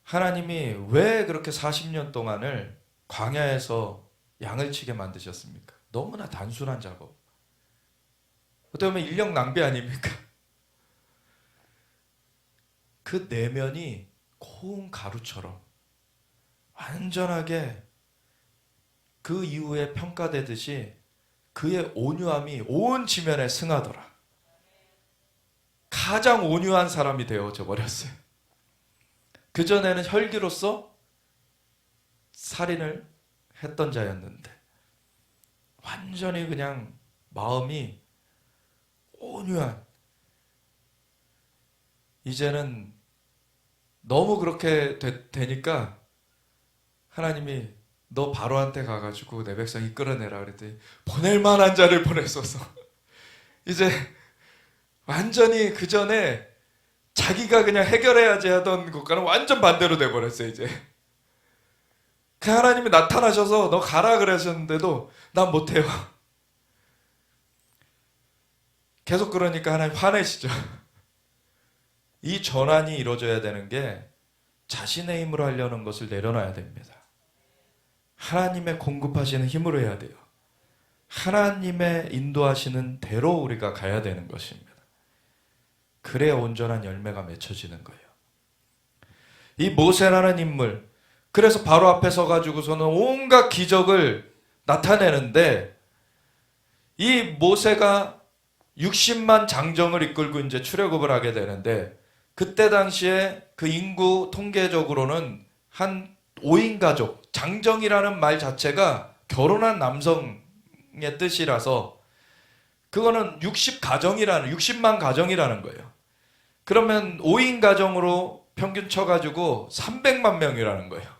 하나님이 왜 그렇게 40년 동안을 광야에서 양을 치게 만드셨습니까? 너무나 단순한 작업. 어떻게 보면 인력 낭비 아닙니까? 그 내면이 고운 가루처럼 완전하게 그 이후에 평가되듯이 그의 온유함이 온 지면에 승하더라. 가장 온유한 사람이 되어져 버렸어요. 그전에는 혈기로서 살인을 했던 자였는데 완전히 그냥 마음이 온유한, 이제는 너무 그렇게 되니까 하나님이 너 바로한테 가가지고 내 백성 이끌어내라 그랬더니 보낼 만한 자를 보내소서. 이제 완전히 그 전에 자기가 그냥 해결해야지 하던 것과는 완전 반대로 돼버렸어요. 이제 그 하나님이 나타나셔서 너 가라 그러셨는데도 난 못해요. 계속 그러니까 하나님 화내시죠. 이 전환이 이루어져야 되는 게 자신의 힘으로 하려는 것을 내려놔야 됩니다. 하나님의 공급하시는 힘으로 해야 돼요. 하나님의 인도하시는 대로 우리가 가야 되는 것입니다. 그래야 온전한 열매가 맺혀지는 거예요. 이 모세라는 인물, 그래서 바로 앞에 서가지고서는 온갖 기적을 나타내는데 이 모세가 60만 장정을 이끌고 이제 출애굽을 하게 되는데 그때 당시에 그 인구 통계적으로는 한 5인 가족, 장정이라는 말 자체가 결혼한 남성의 뜻이라서 그거는 60만 가정이라는 거예요. 그러면 5인 가정으로 평균 쳐가지고 300만 명이라는 거예요.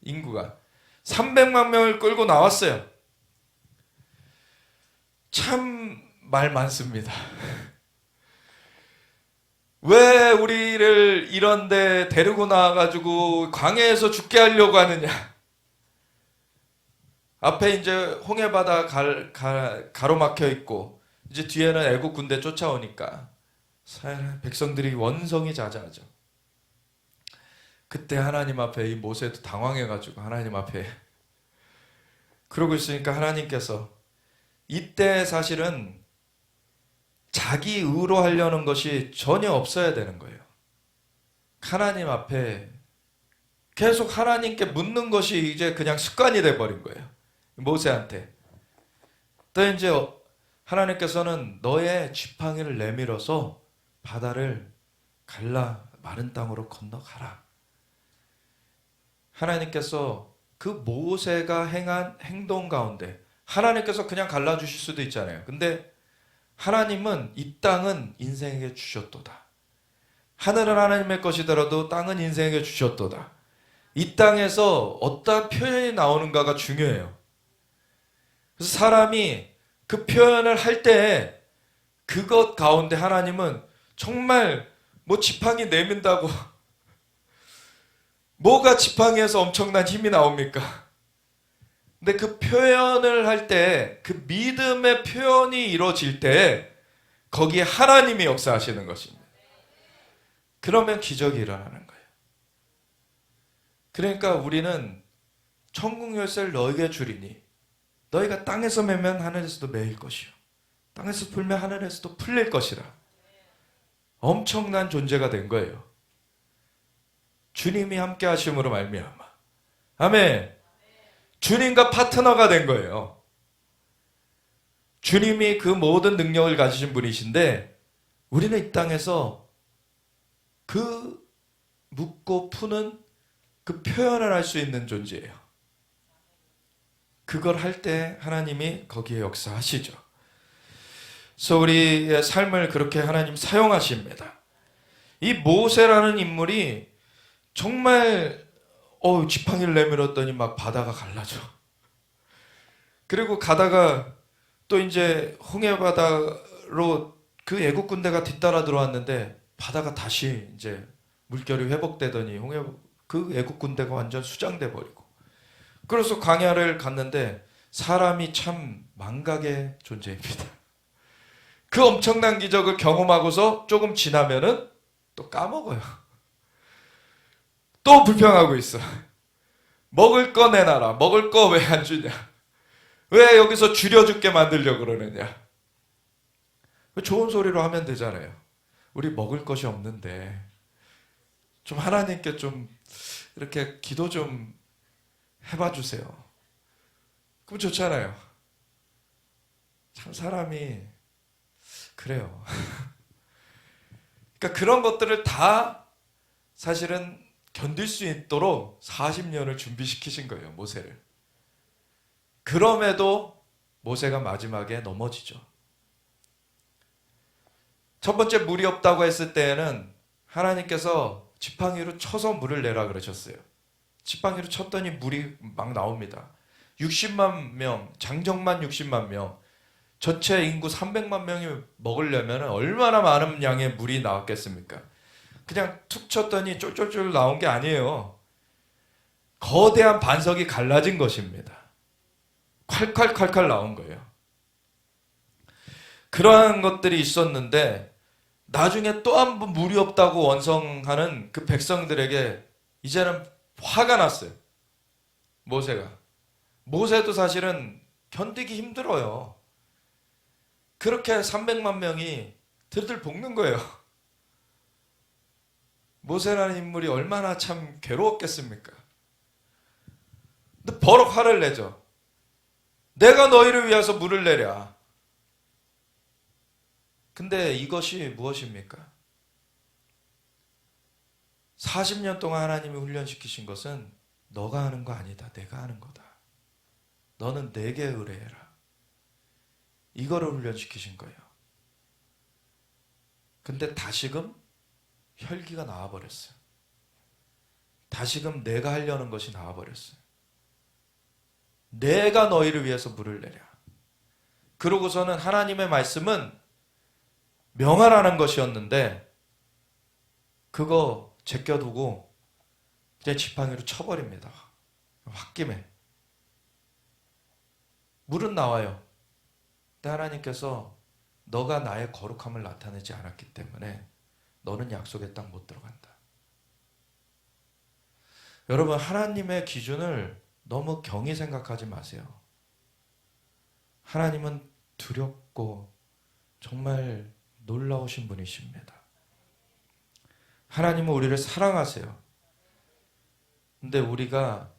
인구가. 300만 명을 끌고 나왔어요. 참 말 많습니다. 왜 우리를 이런데 데리고 나와가지고 광야에서 죽게 하려고 하느냐. 앞에 이제 홍해바다 가로막혀 있고 이제 뒤에는 애국 군대 쫓아오니까 백성들이 원성이 자자하죠. 그때 하나님 앞에 이 모세도 당황해가지고 하나님 앞에 그러고 있으니까 하나님께서 이때 사실은 자기 의로 하려는 것이 전혀 없어야 되는 거예요. 하나님 앞에 계속 하나님께 묻는 것이 이제 그냥 습관이 돼버린 거예요. 모세한테. 또 이제 하나님께서는 너의 지팡이를 내밀어서 바다를 갈라 마른 땅으로 건너가라. 하나님께서 그 모세가 행한 행동 가운데 하나님께서 그냥 갈라주실 수도 있잖아요. 근데 하나님은 이 땅은 인생에게 주셨도다. 하늘은 하나님의 것이더라도 땅은 인생에게 주셨도다. 이 땅에서 어떠한 표현이 나오는가가 중요해요. 그래서 사람이 그 표현을 할 때 그것 가운데 하나님은 정말 뭐 지팡이 내민다고 뭐가 지팡이에서 엄청난 힘이 나옵니까? 근데 그 표현을 할 때 그 믿음의 표현이 이루어질 때 거기에 하나님이 역사하시는 것입니다. 그러면 기적이 일어나는 거예요. 그러니까 우리는 천국 열쇠를 너에게 주리니 너희가 땅에서 매면 하늘에서도 매일 것이요 땅에서 풀면 하늘에서도 풀릴 것이라. 엄청난 존재가 된 거예요. 주님이 함께 하심으로 말미암아. 아멘. 주님과 파트너가 된 거예요. 주님이 그 모든 능력을 가지신 분이신데 우리는 이 땅에서 그 묻고 푸는 그 표현을 할 수 있는 존재예요. 그걸 할 때 하나님이 거기에 역사하시죠. 그래서 우리의 삶을 그렇게 하나님 사용하십니다. 이 모세라는 인물이 정말 지팡이를 내밀었더니 막 바다가 갈라져. 그리고 가다가 또 이제 홍해바다로 그 애국 군대가 뒤따라 들어왔는데 바다가 다시 이제 물결이 회복되더니 그 애국 군대가 완전 수장돼 버리고. 그래서 광야를 갔는데 사람이 참 망각의 존재입니다. 그 엄청난 기적을 경험하고서 조금 지나면은 또 까먹어요. 또 불평하고 있어. 먹을 거 내놔라. 먹을 거 왜 안 주냐. 왜 여기서 줄여죽게 만들려고 그러느냐. 좋은 소리로 하면 되잖아요. 우리 먹을 것이 없는데 좀 하나님께 좀 이렇게 기도 좀 해봐 주세요. 그럼 좋잖아요. 참 사람이 그래요. 그러니까 그런 것들을 다 사실은 견딜 수 있도록 40년을 준비시키신 거예요. 모세를. 그럼에도 모세가 마지막에 넘어지죠. 첫 번째 물이 없다고 했을 때에는 하나님께서 지팡이로 쳐서 물을 내라 그러셨어요. 지팡이로 쳤더니 물이 막 나옵니다. 60만 명, 장정만 60만 명, 전체 인구 300만 명이 먹으려면 얼마나 많은 양의 물이 나왔겠습니까? 그냥 툭 쳤더니 쫄쫄쫄 나온 게 아니에요. 거대한 반석이 갈라진 것입니다. 콸콸콸콸 나온 거예요. 그러한 것들이 있었는데 나중에 또 한 번 물이 없다고 원성하는 그 백성들에게 이제는 화가 났어요. 모세도 사실은 견디기 힘들어요. 그렇게 300만 명이 들들 볶는 거예요. 모세라는 인물이 얼마나 참 괴로웠겠습니까? 근데 버럭 화를 내죠. 내가 너희를 위해서 물을 내랴. 근데 이것이 무엇입니까? 40년 동안 하나님이 훈련시키신 것은 너가 하는 거 아니다. 내가 하는 거다. 너는 내게 의뢰해라. 이거를 훈련시키신 거예요. 근데 다시금 혈기가 나와버렸어요. 다시금 내가 하려는 것이 나와버렸어요. 내가 너희를 위해서 물을 내랴. 그러고서는 하나님의 말씀은 명하라는 것이었는데 그거 제껴두고 그냥 지팡이로 쳐버립니다. 홧김에. 물은 나와요. 근데 하나님께서 너가 나의 거룩함을 나타내지 않았기 때문에 너는 약속의 땅 못 들어간다. 여러분, 하나님의 기준을 너무 경히 생각하지 마세요. 하나님은 두렵고 정말 놀라우신 분이십니다. 하나님은 우리를 사랑하세요. 근데 우리가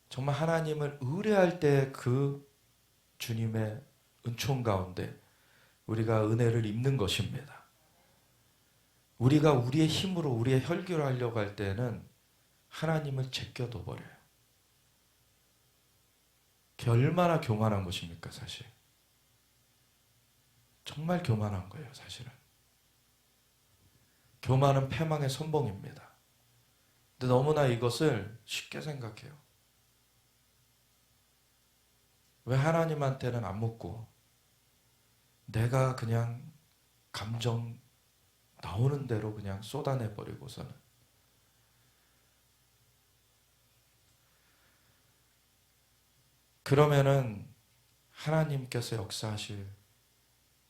정말 하나님을 의뢰할 때 그 주님의 은총 가운데 우리가 은혜를 입는 것입니다. 우리가 우리의 힘으로 우리의 혈기로 하려고 할 때는 하나님을 제껴둬 버려요. 그게 얼마나 교만한 것입니까, 사실. 정말 교만한 거예요, 사실은. 교만은 패망의 선봉입니다. 근데 너무나 이것을 쉽게 생각해요. 왜 하나님한테는 안 묻고 내가 그냥 감정 나오는 대로 그냥 쏟아내버리고서는 그러면은 하나님께서 역사하실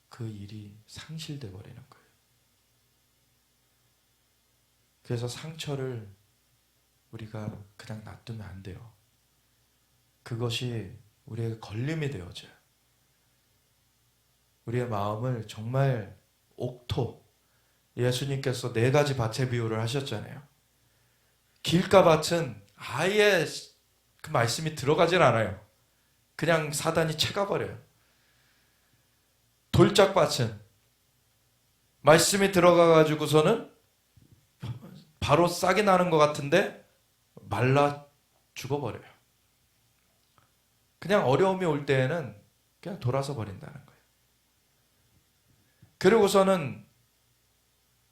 그 일이 상실돼 버리는 거예요. 그래서 상처를 우리가 그냥 놔두면 안 돼요. 그것이 우리에게 걸림이 되어져요. 우리의 마음을 정말 옥토, 예수님께서 4가지 밭의 비유를 하셨잖아요. 길가밭은 아예 그 말씀이 들어가질 않아요. 그냥 사단이 채가버려요. 돌짝밭은 말씀이 들어가가지고서는 바로 싹이 나는 것 같은데 말라 죽어버려요. 그냥 어려움이 올 때에는 그냥 돌아서 버린다는 거예요. 그리고서는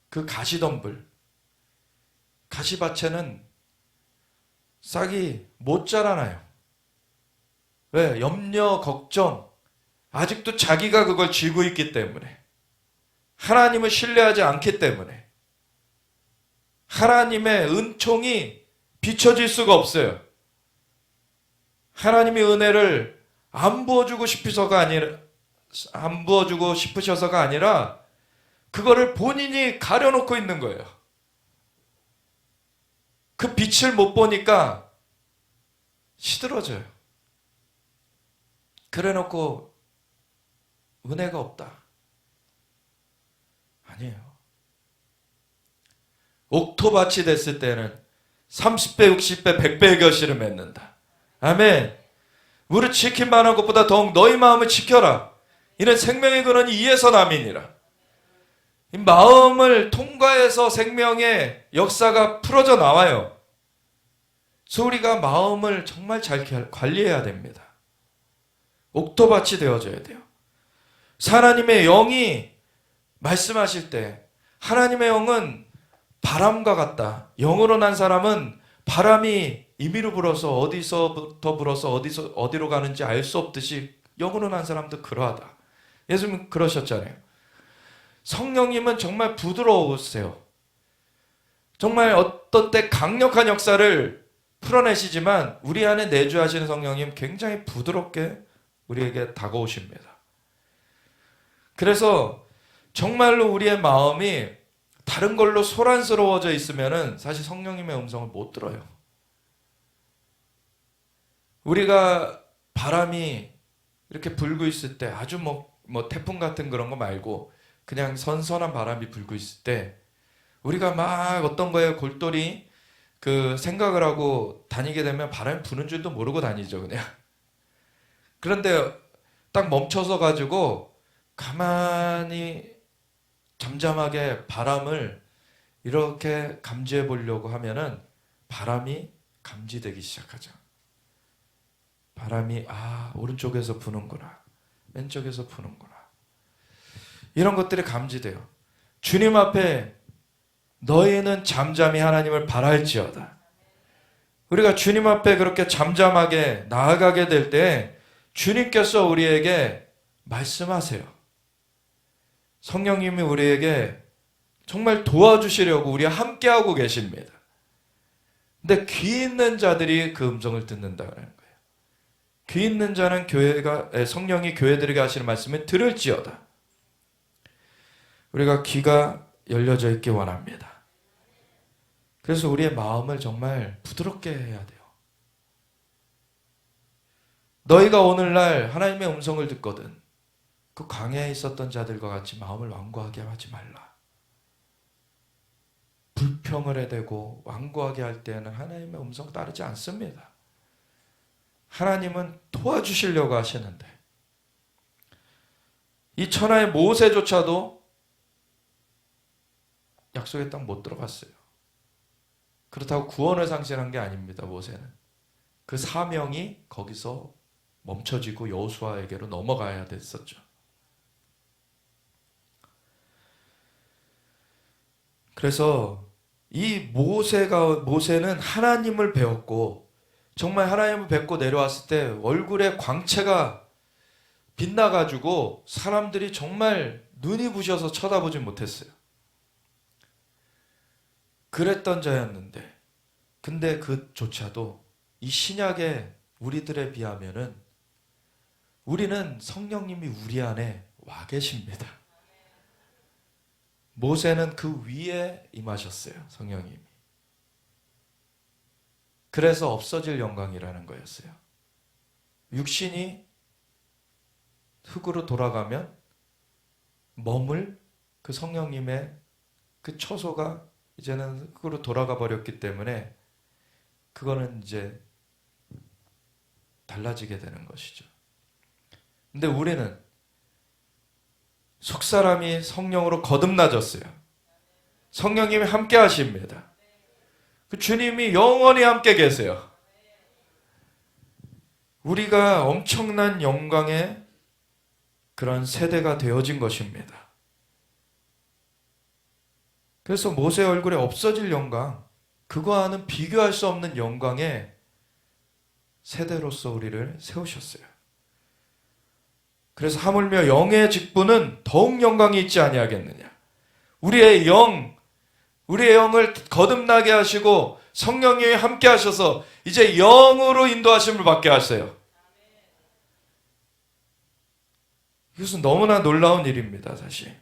그 가시덤불, 가시밭에는 싹이 못 자라나요. 왜? 염려, 걱정, 아직도 자기가 그걸 쥐고 있기 때문에, 하나님을 신뢰하지 않기 때문에, 하나님의 은총이 비춰질 수가 없어요. 하나님의 은혜를 안 부어주고 싶으셔서가 아니라 그거를 본인이 가려놓고 있는 거예요. 그 빛을 못 보니까 시들어져요. 그래놓고 은혜가 없다. 아니에요. 옥토밭이 됐을 때는 30배, 60배, 100배의 결실을 맺는다. 아멘. 무릇 지킨 만한 것보다 더욱 너희 마음을 지켜라. 이는 생명의 근원이 이에서 남이니라. 이 마음을 통과해서 생명의 역사가 풀어져 나와요. 그래서 우리가 마음을 정말 잘 관리해야 됩니다. 옥토밭이 되어져야 돼요. 하나님의 영이 말씀하실 때 하나님의 영은 바람과 같다. 영으로 난 사람은 바람이 임의로 불어서 어디서부터 불어서 어디로 가는지 알 수 없듯이 영으로 난 사람도 그러하다. 예수님 그러셨잖아요. 성령님은 정말 부드러우세요. 정말 어떤 때 강력한 역사를 풀어내시지만 우리 안에 내주하시는 성령님 굉장히 부드럽게 우리에게 다가오십니다. 그래서 정말로 우리의 마음이 다른 걸로 소란스러워져 있으면은 사실 성령님의 음성을 못 들어요. 우리가 바람이 이렇게 불고 있을 때 아주 뭐 태풍 같은 그런 거 말고 그냥 선선한 바람이 불고 있을 때 우리가 막 어떤 거에 골똘히 그 생각을 하고 다니게 되면 바람이 부는 줄도 모르고 다니죠, 그냥. 그런데 딱 멈춰서 가지고 가만히 잠잠하게 바람을 이렇게 감지해 보려고 하면은 바람이 감지되기 시작하죠. 바람이 오른쪽에서 부는구나, 왼쪽에서 부는구나, 이런 것들이 감지돼요. 주님 앞에 너희는 잠잠히 하나님을 바랄지어다. 우리가 주님 앞에 그렇게 잠잠하게 나아가게 될 때 주님께서 우리에게 말씀하세요. 성령님이 우리에게 정말 도와주시려고 우리와 함께하고 계십니다. 근데 귀 있는 자들이 그 음성을 듣는다는 거예요. 귀 있는 자는 성령이 교회들에게 하시는 말씀을 들을지어다. 우리가 귀가 열려져 있기 원합니다. 그래서 우리의 마음을 정말 부드럽게 해야 돼요. 너희가 오늘날 하나님의 음성을 듣거든 그 광야에 있었던 자들과 같이 마음을 완고하게 하지 말라. 불평을 해대고 완고하게 할 때에는 하나님의 음성 따르지 않습니다. 하나님은 도와주시려고 하시는데 이 천하의 모세조차도 약속의 땅 못 들어갔어요. 그렇다고 구원을 상실한 게 아닙니다. 모세는 그 사명이 거기서 멈춰지고 여호수아에게로 넘어가야 됐었죠. 그래서 이 모세는 하나님을 배웠고 정말 하나님을 뵙고 내려왔을 때 얼굴에 광채가 빛나가지고 사람들이 정말 눈이 부셔서 쳐다보지 못했어요. 그랬던 자였는데 근데 그조차도 이 신약의 우리들에 비하면은 우리는 성령님이 우리 안에 와 계십니다. 모세는 그 위에 임하셨어요. 성령님이. 그래서 없어질 영광이라는 거였어요. 육신이 흙으로 돌아가면 머물 그 성령님의 그 처소가 이제는 흙으로 돌아가 버렸기 때문에 그거는 이제 달라지게 되는 것이죠. 근데 우리는 속사람이 성령으로 거듭나졌어요. 성령님이 함께 하십니다. 그 주님이 영원히 함께 계세요. 우리가 엄청난 영광의 그런 세대가 되어진 것입니다. 그래서 모세 얼굴에 없어질 영광, 그거와는 비교할 수 없는 영광의 세대로서 우리를 세우셨어요. 그래서 하물며 영의 직분은 더욱 영광이 있지 아니하겠느냐. 우리의 영을 거듭나게 하시고 성령님이 함께 하셔서 이제 영으로 인도하심을 받게 하세요. 이것은 너무나 놀라운 일입니다. 사실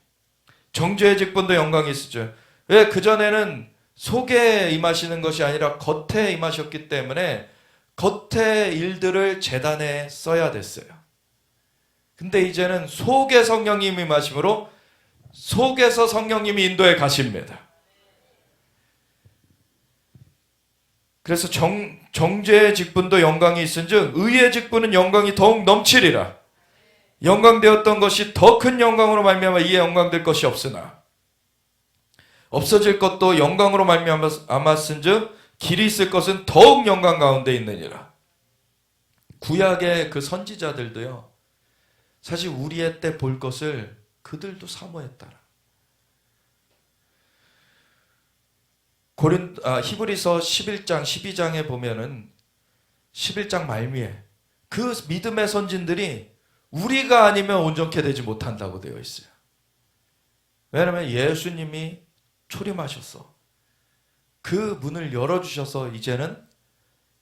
정죄의 직분도 영광이 있으죠. 왜? 그전에는 속에 임하시는 것이 아니라 겉에 임하셨기 때문에 겉의 일들을 제단에 써야 됐어요. 근데 이제는 속에 성령님이 임하심으로 속에서 성령님이 인도해 가십니다. 그래서 정죄의 직분도 영광이 있은즉 의의 직분은 영광이 더욱 넘치리라. 영광되었던 것이 더 큰 영광으로 말미암아 이에 영광될 것이 없으나 없어질 것도 영광으로 말미암았은즉 길이 있을 것은 더욱 영광 가운데 있느니라. 구약의 그 선지자들도요, 사실 우리의 때 볼 것을 그들도 사모했더라. 히브리서 11장 12장에 보면은 11장 말미에 그 믿음의 선진들이 우리가 아니면 온전케 되지 못한다고 되어 있어요. 왜냐하면 예수님이 초림하셔서 그 문을 열어주셔서 이제는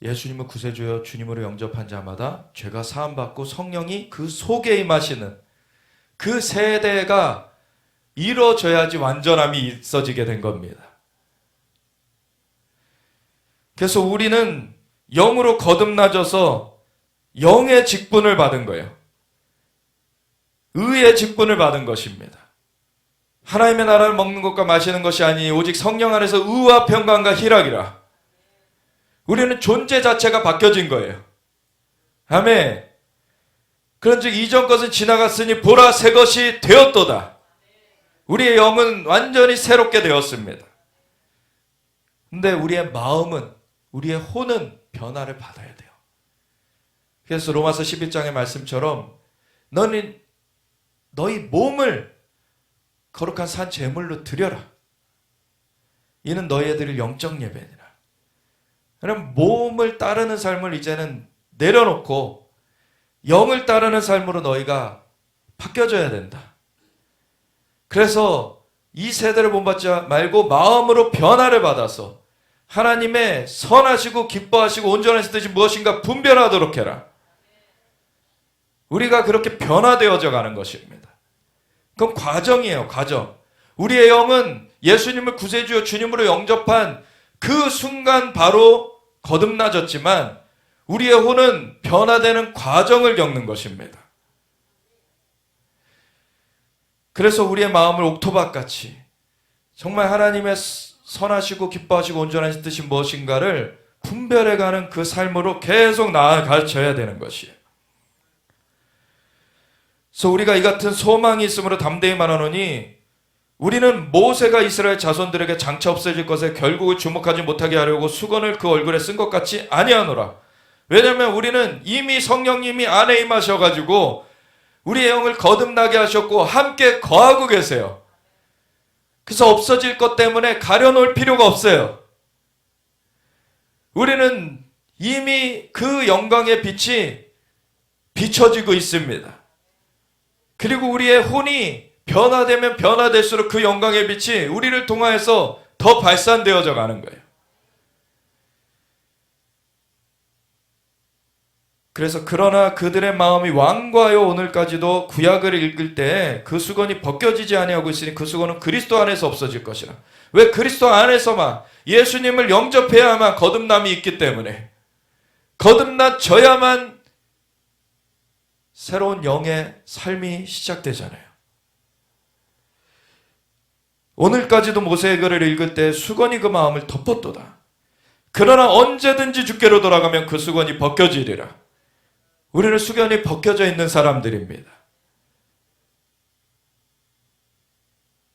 예수님을 구세주여 주님으로 영접한 자마다 죄가 사함받고 성령이 그 속에 임하시는 그 세대가 이루어져야지 완전함이 있어지게 된 겁니다. 그래서 우리는 영으로 거듭나져서 영의 직분을 받은 거예요. 의의 직분을 받은 것입니다. 하나님의 나라를 먹는 것과 마시는 것이 아니니 오직 성령 안에서 의와 평강과 희락이라. 우리는 존재 자체가 바뀌어진 거예요. 아멘. 그런즉 이전 것은 지나갔으니 보라 새 것이 되었도다. 우리의 영은 완전히 새롭게 되었습니다. 근데 우리의 마음은, 우리의 혼은 변화를 받아야 돼요. 그래서 로마서 11장의 말씀처럼 너희 몸을 거룩한 산 제물로 드려라. 이는 너희에 드릴 영적 예배니라. 그럼 몸을 따르는 삶을 이제는 내려놓고 영을 따르는 삶으로 너희가 바뀌어져야 된다. 그래서 이 세대를 본받지 말고 마음으로 변화를 받아서 하나님의 선하시고 기뻐하시고 온전하신 뜻이 무엇인가 분별하도록 해라. 우리가 그렇게 변화되어져 가는 것입니다. 그건 과정이에요. 과정. 우리의 영은 예수님을 구세주여 주님으로 영접한 그 순간 바로 거듭나졌지만 우리의 혼은 변화되는 과정을 겪는 것입니다. 그래서 우리의 마음을 옥토밭같이 정말 하나님의 선하시고 기뻐하시고 온전하신 뜻이 무엇인가를 분별해가는 그 삶으로 계속 나아가셔야 되는 것이에요. 그래서 우리가 이 같은 소망이 있으므로 담대히 말하노니 우리는 모세가 이스라엘 자손들에게 장차 없어질 것에 결국을 주목하지 못하게 하려고 수건을 그 얼굴에 쓴 것 같이 아니하노라. 왜냐하면 우리는 이미 성령님이 안에 임하셔가지고 우리의 영을 거듭나게 하셨고 함께 거하고 계세요. 그래서 없어질 것 때문에 가려놓을 필요가 없어요. 우리는 이미 그 영광의 빛이 비춰지고 있습니다. 그리고 우리의 혼이 변화되면 변화될수록 그 영광의 빛이 우리를 통하여서 더 발산되어져 가는 거예요. 그래서 그러나 그들의 마음이 완고하여 오늘까지도 구약을 읽을 때 그 수건이 벗겨지지 아니하고 있으니 그 수건은 그리스도 안에서 없어질 것이라. 왜? 그리스도 안에서만 예수님을 영접해야만 거듭남이 있기 때문에 거듭나져야만 새로운 영의 삶이 시작되잖아요. 오늘까지도 모세의 글을 읽을 때 수건이 그 마음을 덮었도다. 그러나 언제든지 주께로 돌아가면 그 수건이 벗겨지리라. 우리는 수건이 벗겨져 있는 사람들입니다.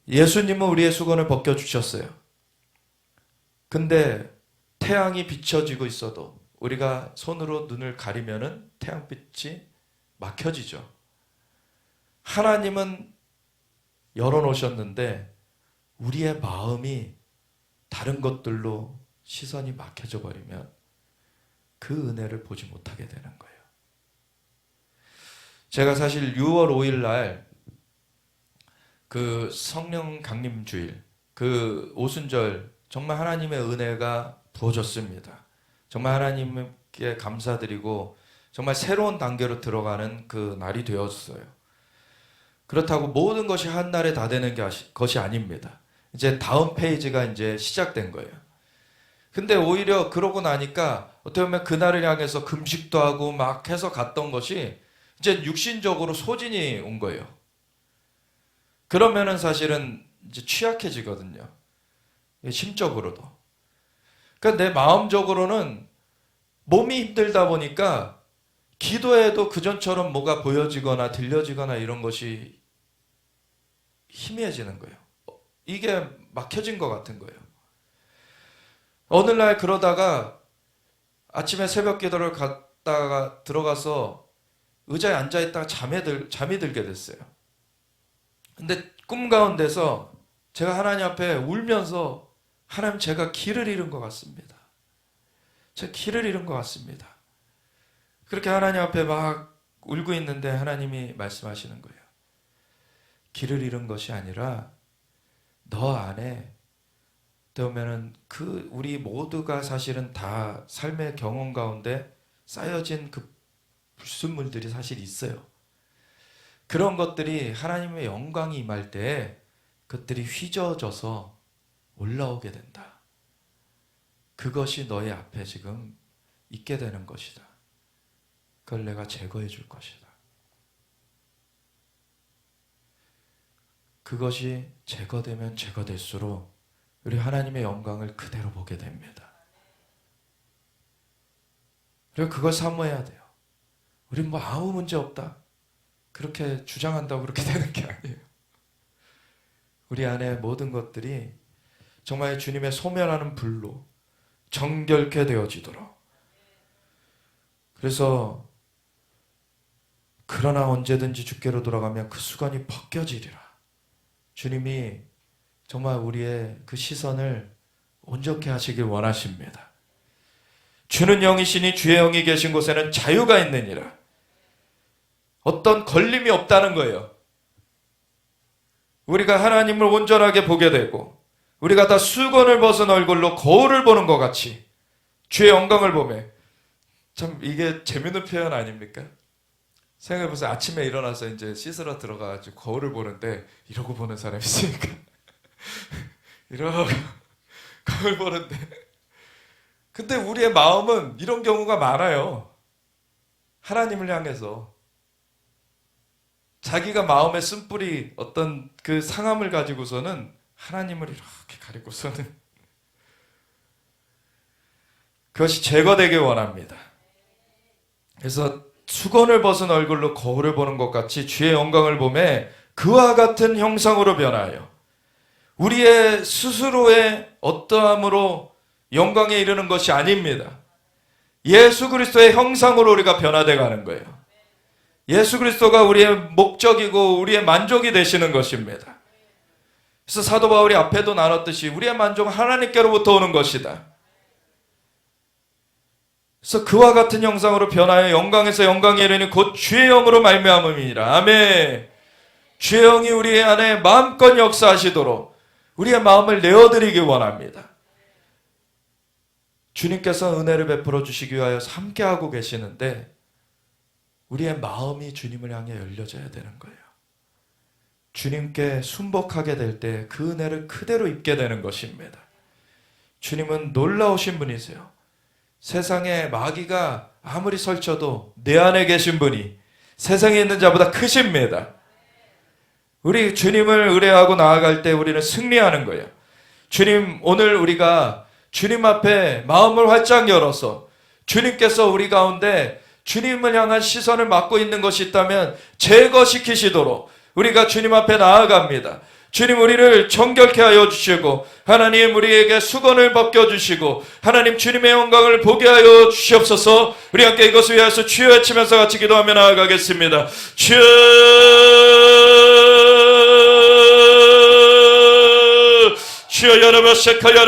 예수님은 우리의 수건을 벗겨주셨어요. 근데 태양이 비춰지고 있어도 우리가 손으로 눈을 가리면은 태양빛이 막혀지죠. 하나님은 열어놓으셨는데 우리의 마음이 다른 것들로 시선이 막혀져 버리면 그 은혜를 보지 못하게 되는 거예요. 제가 사실 6월 5일 날 그 성령 강림 주일, 그 오순절 정말 하나님의 은혜가 부어졌습니다. 정말 하나님께 감사드리고 정말 새로운 단계로 들어가는 그 날이 되었어요. 그렇다고 모든 것이 한 날에 다 되는 것이 아닙니다. 이제 다음 페이지가 이제 시작된 거예요. 근데 오히려 그러고 나니까 어떻게 보면 그날을 향해서 금식도 하고 막 해서 갔던 것이 이제 육신적으로 소진이 온 거예요. 그러면은 사실은 이제 취약해지거든요. 심적으로도. 그러니까 내 마음적으로는 몸이 힘들다 보니까 기도해도 그전처럼 뭐가 보여지거나 들려지거나 이런 것이 희미해지는 거예요. 이게 막혀진 것 같은 거예요. 어느 날 그러다가 아침에 새벽 기도를 갔다가 들어가서 의자에 앉아있다가 잠이 들게 됐어요. 근데 꿈 가운데서 제가 하나님 앞에 울면서 하나님 제가 길을 잃은 것 같습니다. 제가 길을 잃은 것 같습니다. 그렇게 하나님 앞에 막 울고 있는데 하나님이 말씀하시는 거예요. 길을 잃은 것이 아니라 너 안에 되면은 그 우리 모두가 사실은 다 삶의 경험 가운데 쌓여진 그 불순물들이 사실 있어요. 그런 것들이 하나님의 영광이 임할 때 그것들이 휘저어져서 올라오게 된다. 그것이 너의 앞에 지금 있게 되는 것이다. 그걸 내가 제거해 줄 것이다. 그것이 제거되면 제거될수록 우리 하나님의 영광을 그대로 보게 됩니다. 그리고 그걸 사모해야 돼요. 우린 뭐 아무 문제 없다. 그렇게 주장한다고 그렇게 되는 게 아니에요. 우리 안에 모든 것들이 정말 주님의 소멸하는 불로 정결케 되어지도록. 그래서 그러나 언제든지 주께로 돌아가면 그 수건이 벗겨지리라. 주님이 정말 우리의 그 시선을 온전케 하시길 원하십니다. 주는 영이시니 주의 영이 계신 곳에는 자유가 있느니라. 어떤 걸림이 없다는 거예요. 우리가 하나님을 온전하게 보게 되고 우리가 다 수건을 벗은 얼굴로 거울을 보는 것 같이 주의 영광을 보며 참 이게 재밌는 표현 아닙니까? 생각해보세요. 아침에 일어나서 이제 씻으러 들어가가지고 거울을 보는데 이러고 보는 사람이 있으니까 이러고 거울 보는데 근데 우리의 마음은 이런 경우가 많아요. 하나님을 향해서 자기가 마음에 쓴뿌리 어떤 그 상함을 가지고서는 하나님을 이렇게 가리고서는 그것이 제거되길 원합니다. 그래서 수건을 벗은 얼굴로 거울을 보는 것 같이 주의 영광을 보매 그와 같은 형상으로 변하여 우리의 스스로의 어떠함으로 영광에 이르는 것이 아닙니다. 예수 그리스도의 형상으로 우리가 변화되어 가는 거예요. 예수 그리스도가 우리의 목적이고 우리의 만족이 되시는 것입니다. 그래서 사도 바울이 앞에도 나눴듯이 우리의 만족은 하나님께로부터 오는 것이다. 그래서 그와 같은 형상으로 변하여 영광에서 영광에 이르니 곧 주의 영으로 말미암음이니라. 아멘. 주의 영이 우리 안에 마음껏 역사하시도록 우리의 마음을 내어드리기 원합니다. 주님께서 은혜를 베풀어 주시기 위하여 함께하고 계시는데 우리의 마음이 주님을 향해 열려져야 되는 거예요. 주님께 순복하게 될 때 그 은혜를 그대로 입게 되는 것입니다. 주님은 놀라우신 분이세요. 세상에 마귀가 아무리 설쳐도 내 안에 계신 분이 세상에 있는 자보다 크십니다. 우리 주님을 의뢰하고 나아갈 때 우리는 승리하는 거예요. 주님, 오늘 우리가 주님 앞에 마음을 활짝 열어서 주님께서 우리 가운데 주님을 향한 시선을 맡고 있는 것이 있다면 제거시키시도록 우리가 주님 앞에 나아갑니다. 주님, 우리를 정결케 하여 주시고 하나님 우리에게 수건을 벗겨주시고 하나님 주님의 영광을 보게 하여 주시옵소서. 우리 함께 이것을 위하여서 주여 외치면서 같이 기도하며 나아가겠습니다. 주여, 주여 여러분 셰카 여러분